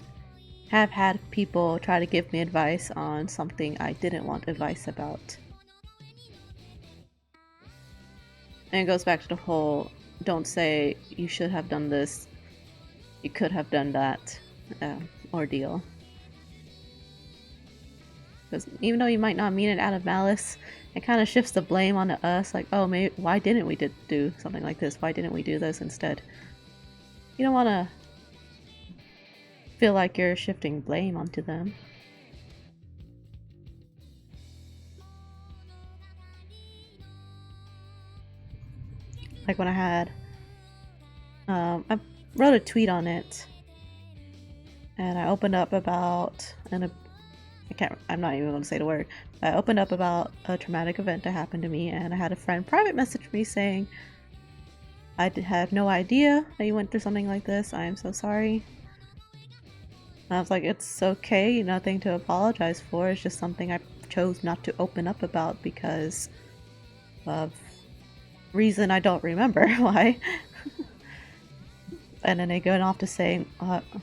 have had people try to give me advice on something I didn't want advice about. And it goes back to the whole don't say you should have done this, you could have done that ordeal. Because even though you might not mean it out of malice, it kind of shifts the blame onto us. Like, oh, maybe why didn't we do something like this? Why didn't we do this instead? You don't want to feel like you're shifting blame onto them. Like when I had, I wrote a tweet on it, and I opened up about I'm not even going to say the word. I opened up about a traumatic event that happened to me, and I had a friend private message me saying, I had no idea that you went through something like this. I am so sorry. And I was like, it's okay, nothing to apologize for. It's just something I chose not to open up about because of reason I don't remember why. And then they go off to say,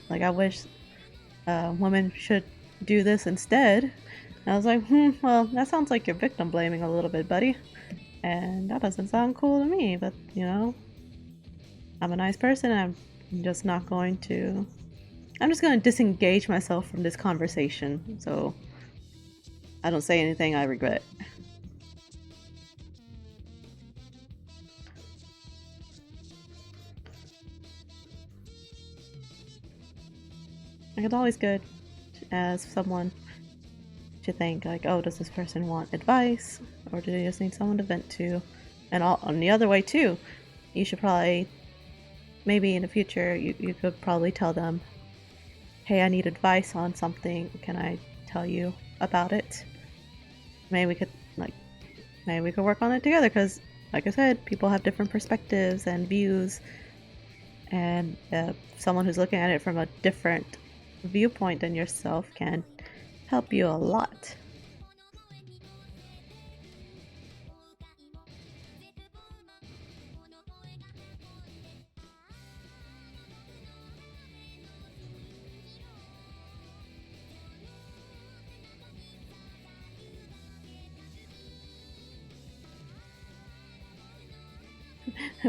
like, I wish women should do this instead. And I was like, well, that sounds like you're victim blaming a little bit, buddy. And that doesn't sound cool to me, but you know, I'm a nice person and I'm just not going to. I'm just going to disengage myself from this conversation so I don't say anything I regret. Like, it's always good as someone to think like, oh, does this person want advice or do they just need someone to vent to? And on the other way too, you should probably, maybe in the future, you could probably tell them, hey, I need advice on something, can I tell you about it? Maybe we could work on it together because, like I said, people have different perspectives and views, and someone who's looking at it from a different viewpoint than yourself can help you a lot.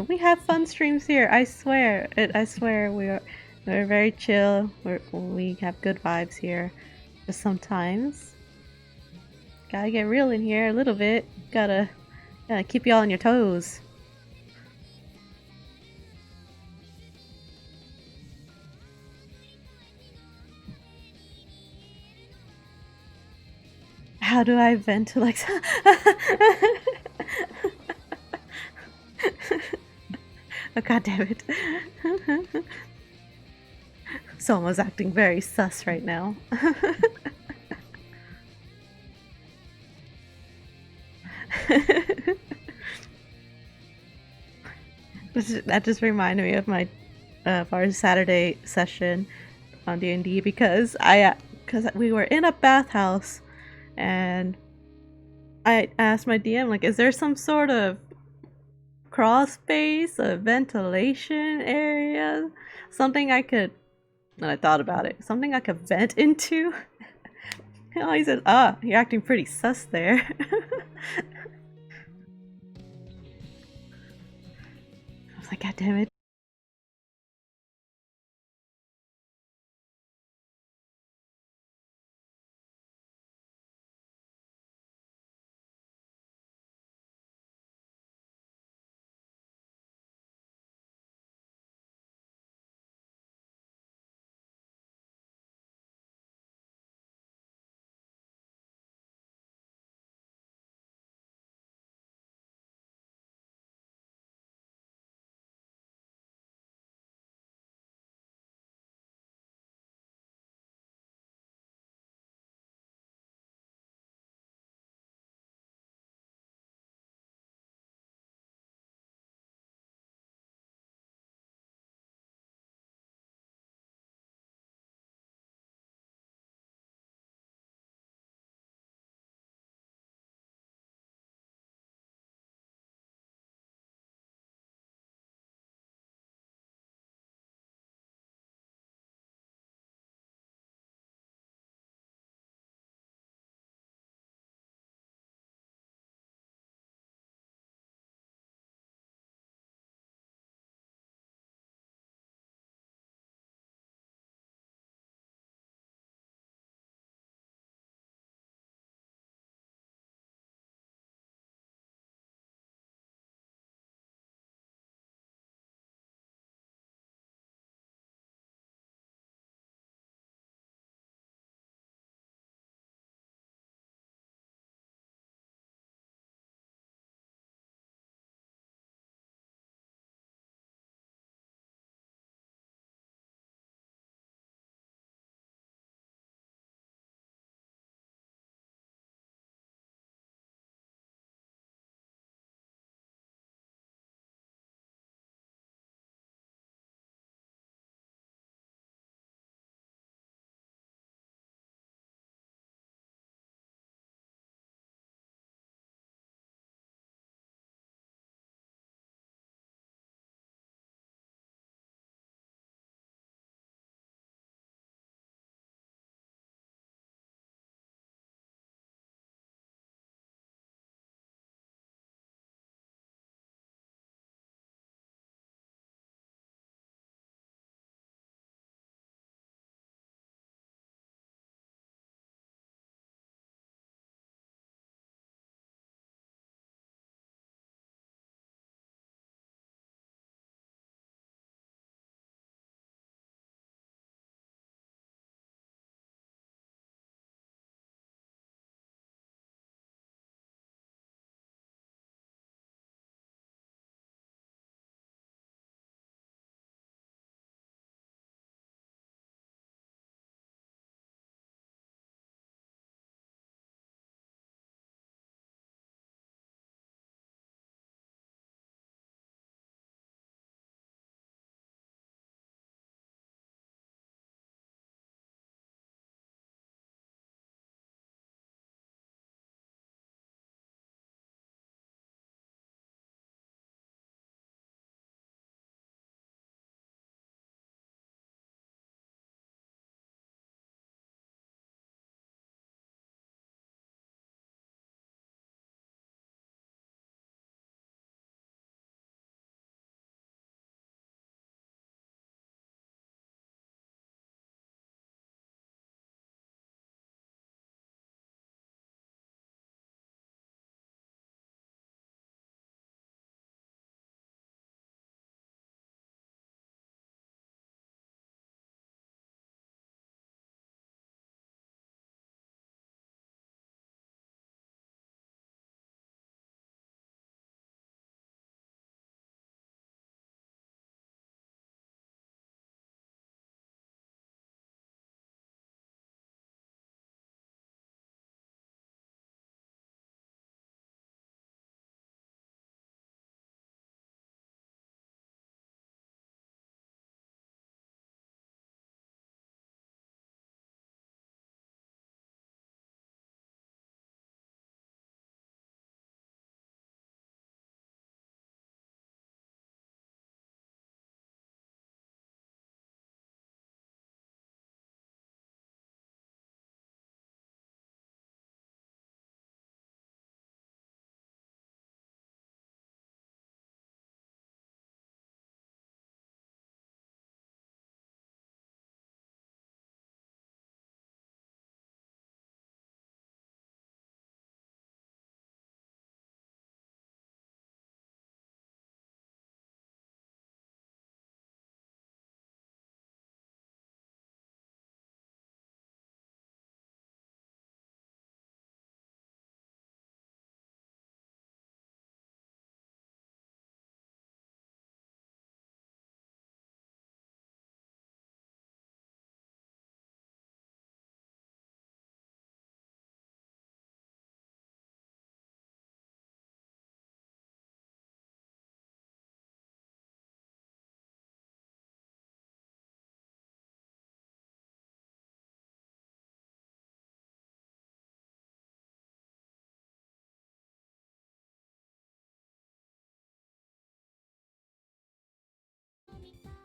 We have fun streams here. I swear. I swear we're very chill. We have good vibes here. Just sometimes gotta get real in here a little bit. Gotta keep y'all on your toes. How do I vent to like? Oh, god damn it. Soma's acting very sus right now. That just reminded me of my of our Saturday session on D&D because we were in a bathhouse and I asked my DM, like, is there some sort of crawl space, a ventilation area, something I could, and I thought about it, something I could vent into? And he said, you're acting pretty sus there. I was like, god damn it.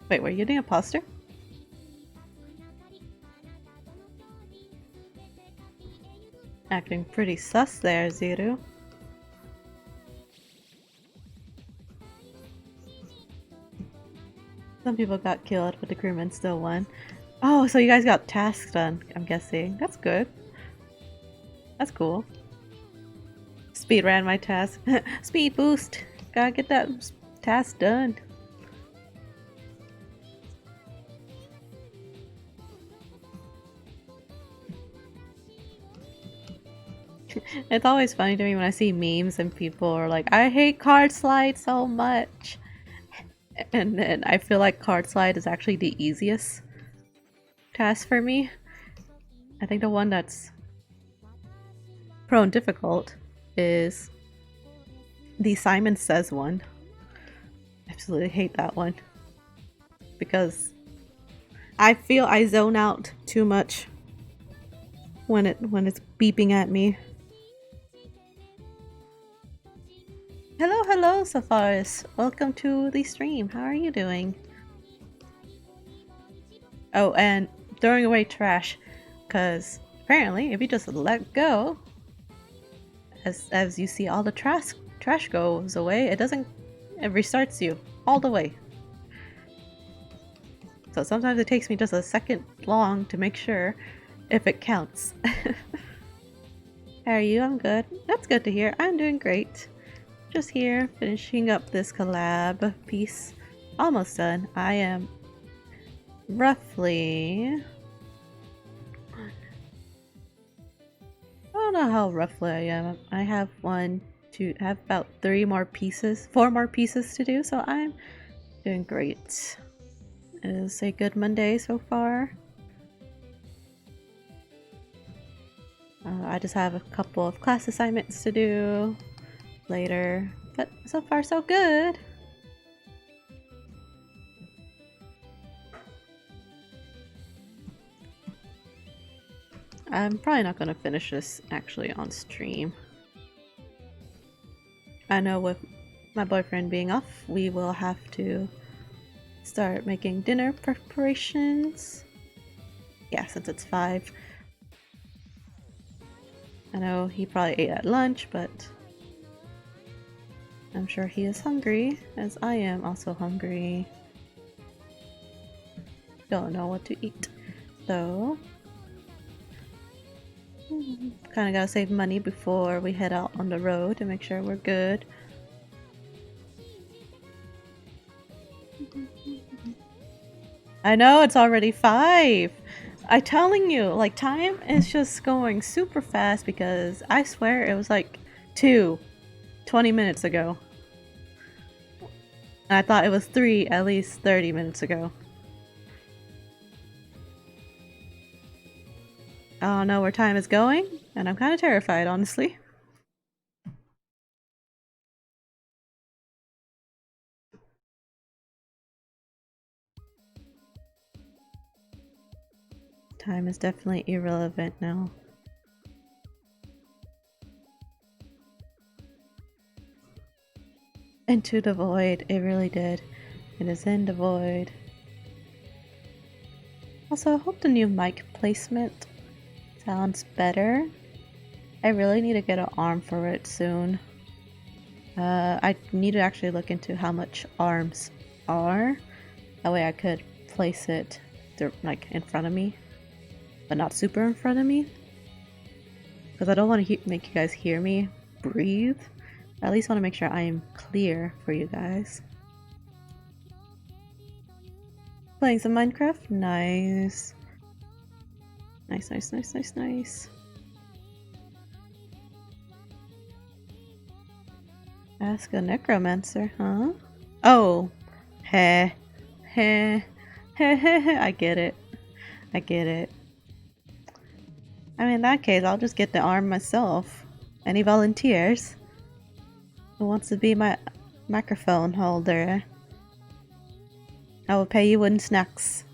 Wait, were you the imposter? Acting pretty sus there, Zuru. Some people got killed, but the crewman still won. Oh, so you guys got tasks done, I'm guessing. That's good. That's cool. Speed ran my task. Speed boost! Gotta get that task done. It's always funny to me when I see memes and people are like, I hate card slide so much. And then I feel like card slide is actually the easiest task for me. I think the one that's prone difficult is the Simon Says one. I absolutely hate that one. Because I feel I zone out too much when it's beeping at me. Hello, hello, Safaris. Welcome to the stream. How are you doing? Oh, and throwing away trash, because apparently if you just let go, as you see all the trash goes away, it restarts you all the way. So sometimes it takes me just a second long to make sure if it counts. How are you? I'm good. That's good to hear. I'm doing great. Just here, finishing up this collab piece. Almost done. I am roughly... I don't know how roughly I am. I have about 4 more pieces to do, so I'm doing great. It is a good Monday so far. I just have a couple of class assignments to do later, but so far so good. I'm probably not going to finish this actually on stream. I know with my boyfriend being off, we will have to start making dinner preparations. Yeah, since it's 5. I know he probably ate at lunch, but I'm sure he is hungry, as I am also hungry. Don't know what to eat, though. Kinda gotta save money before we head out on the road to make sure we're good. I know, it's already 5! I'm telling you, like, time is just going super fast because I swear it was like 20 minutes ago. And I thought it was 3 at least 30 minutes ago. I don't know where time is going, and I'm kind of terrified, honestly. Time is definitely irrelevant now. Into the void, it really did. It is in the void. Also, I hope the new mic placement sounds better. I really need to get an arm for it soon. I need to actually look into how much arms are. That way I could place it like in front of me, but not super in front of me. Because I don't want to make you guys hear me breathe. I at least want to make sure I am clear for you guys. Playing some Minecraft? Nice. Nice, nice, nice, nice, nice. Ask a necromancer, huh? Oh. Heh. Heh. Heh heh heh. I get it. I get it. I mean, in that case, I'll just get the arm myself. Any volunteers? Who wants to be my microphone holder? I will pay you in snacks.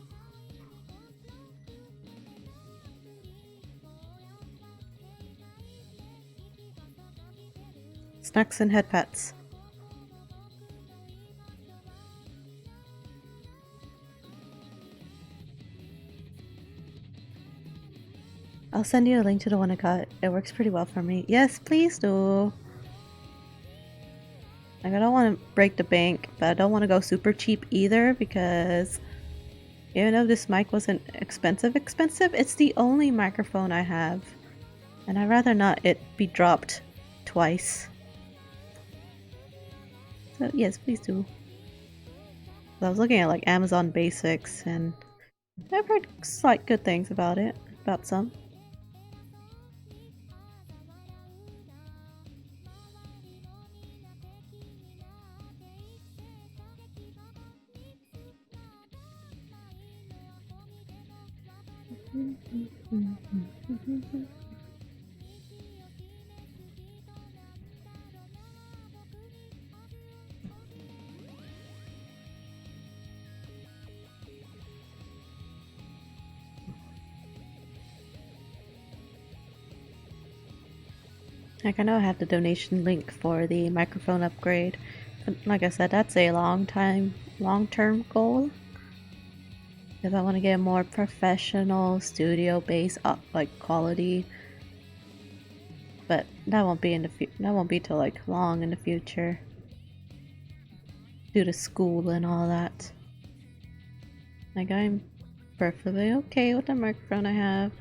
Snacks and head pats. I'll send you a link to the one I got. It works pretty well for me. Yes, please do. Like, I don't want to break the bank, but I don't want to go super cheap either because even though this mic wasn't expensive, it's the only microphone I have. And I'd rather not it be dropped twice. So yes, please do. I was looking at like Amazon Basics and I've heard like good things about it, about some. Like, I know I have the donation link for the microphone upgrade, but like I said, that's a long-term goal. If I want to get a more professional studio-based like quality, but that won't be till like long in the future, due to school and all that. Like, I'm perfectly okay with the microphone I have.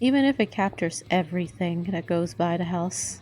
Even if it captures everything that goes by the house.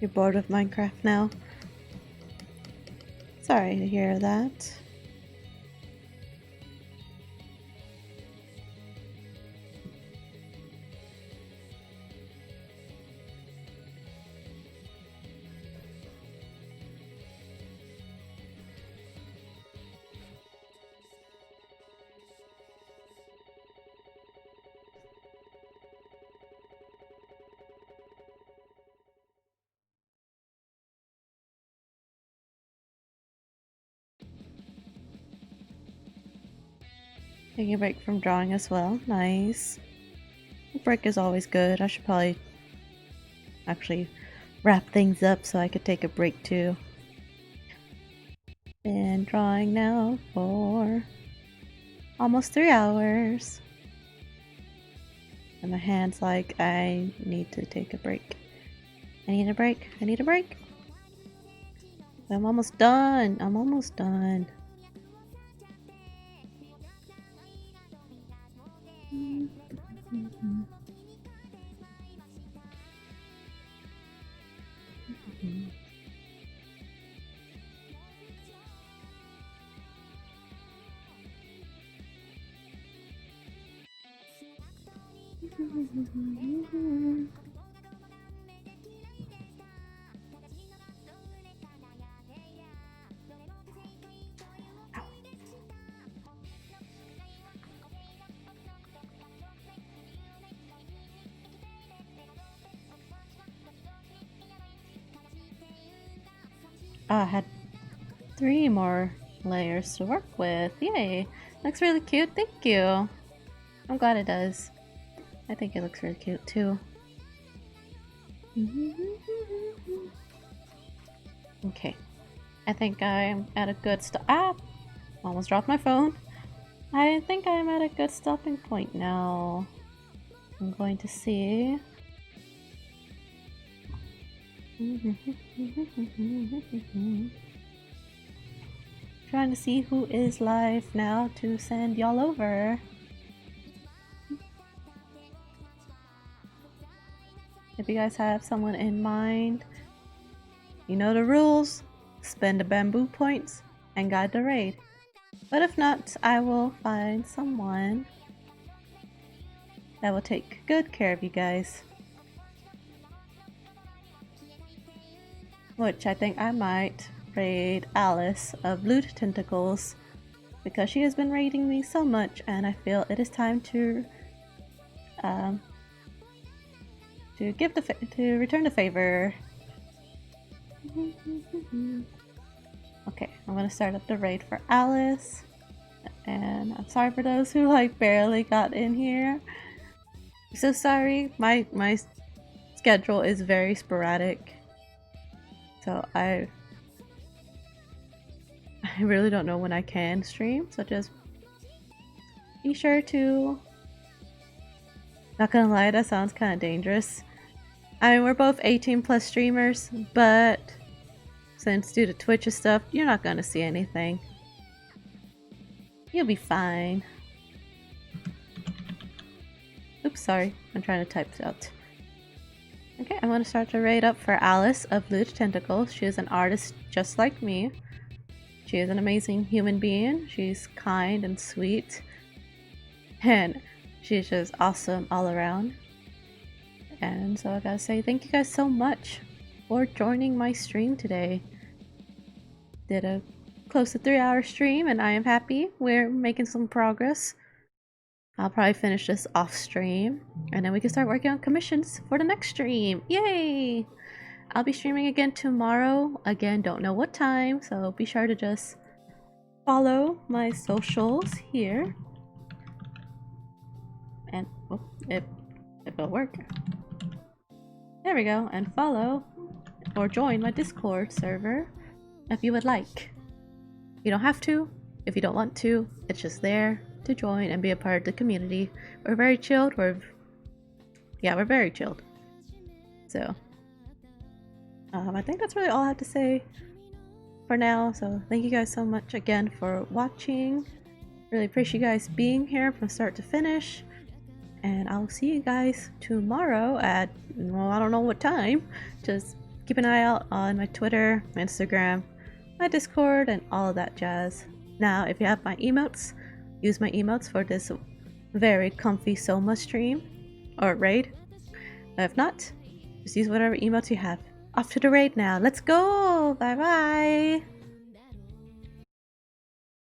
You're bored of Minecraft now? Sorry to hear that. Taking a break from drawing as well. Nice. A break is always good. I should probably actually wrap things up so I could take a break too. Been drawing now for almost 3 hours. And my hand's like, I need to take a break. I need a break. I need a break. I'm almost done. I'm almost done. Oh, I had 3 more layers to work with. Yay! Looks really cute. Thank you. I'm glad it does. I think it looks really cute too. Okay. I think I'm at a good almost dropped my phone. I think I'm at a good stopping point now. I'm going to see. Trying to see who is live now to send y'all over. If you guys have someone in mind, you know the rules. Spend the bamboo points and guide the raid. But if not, I will find someone that will take good care of you guys. Which I think I might raid Alice of Loot Tentacles, because she has been raiding me so much and I feel it is time to return the favor. Okay, I'm gonna start up the raid for Alice. And I'm sorry for those who like barely got in here. I'm so sorry. My schedule is very sporadic. So I really don't know when I can stream, so just be sure to... Not gonna lie, that sounds kind of dangerous. I mean, we're both 18 plus streamers, but since due to Twitch and stuff, you're not gonna see anything. You'll be fine. Oops, sorry. I'm trying to type it out. Okay, I'm gonna start the raid up for Alice of Loot Tentacles. She is an artist just like me. She is an amazing human being. She's kind and sweet. And she's just awesome all around. And so I gotta say thank you guys so much for joining my stream today. Did a close to 3-hour stream and I am happy. We're making some progress. I'll probably finish this off stream and then we can start working on commissions for the next stream. Yay! I'll be streaming again tomorrow. Again, don't know what time, so be sure to just follow my socials here. And oh, it will work. There we go. And follow or join my Discord server if you would like. You don't have to if you don't want to. It's just there to join and be a part of the community. We're very chilled. We're very chilled. So I think that's really all I have to say for now. So thank you guys so much again for watching. Really appreciate you guys being here from start to finish. And I'll see you guys tomorrow at, well, I don't know what time. Just keep an eye out on my Twitter, my Instagram, my Discord, and all of that jazz. Now, if you have my emotes, use my emotes for this very comfy Soma stream or raid. If not, just use whatever emotes you have. Off to the raid now. Let's go! Bye bye!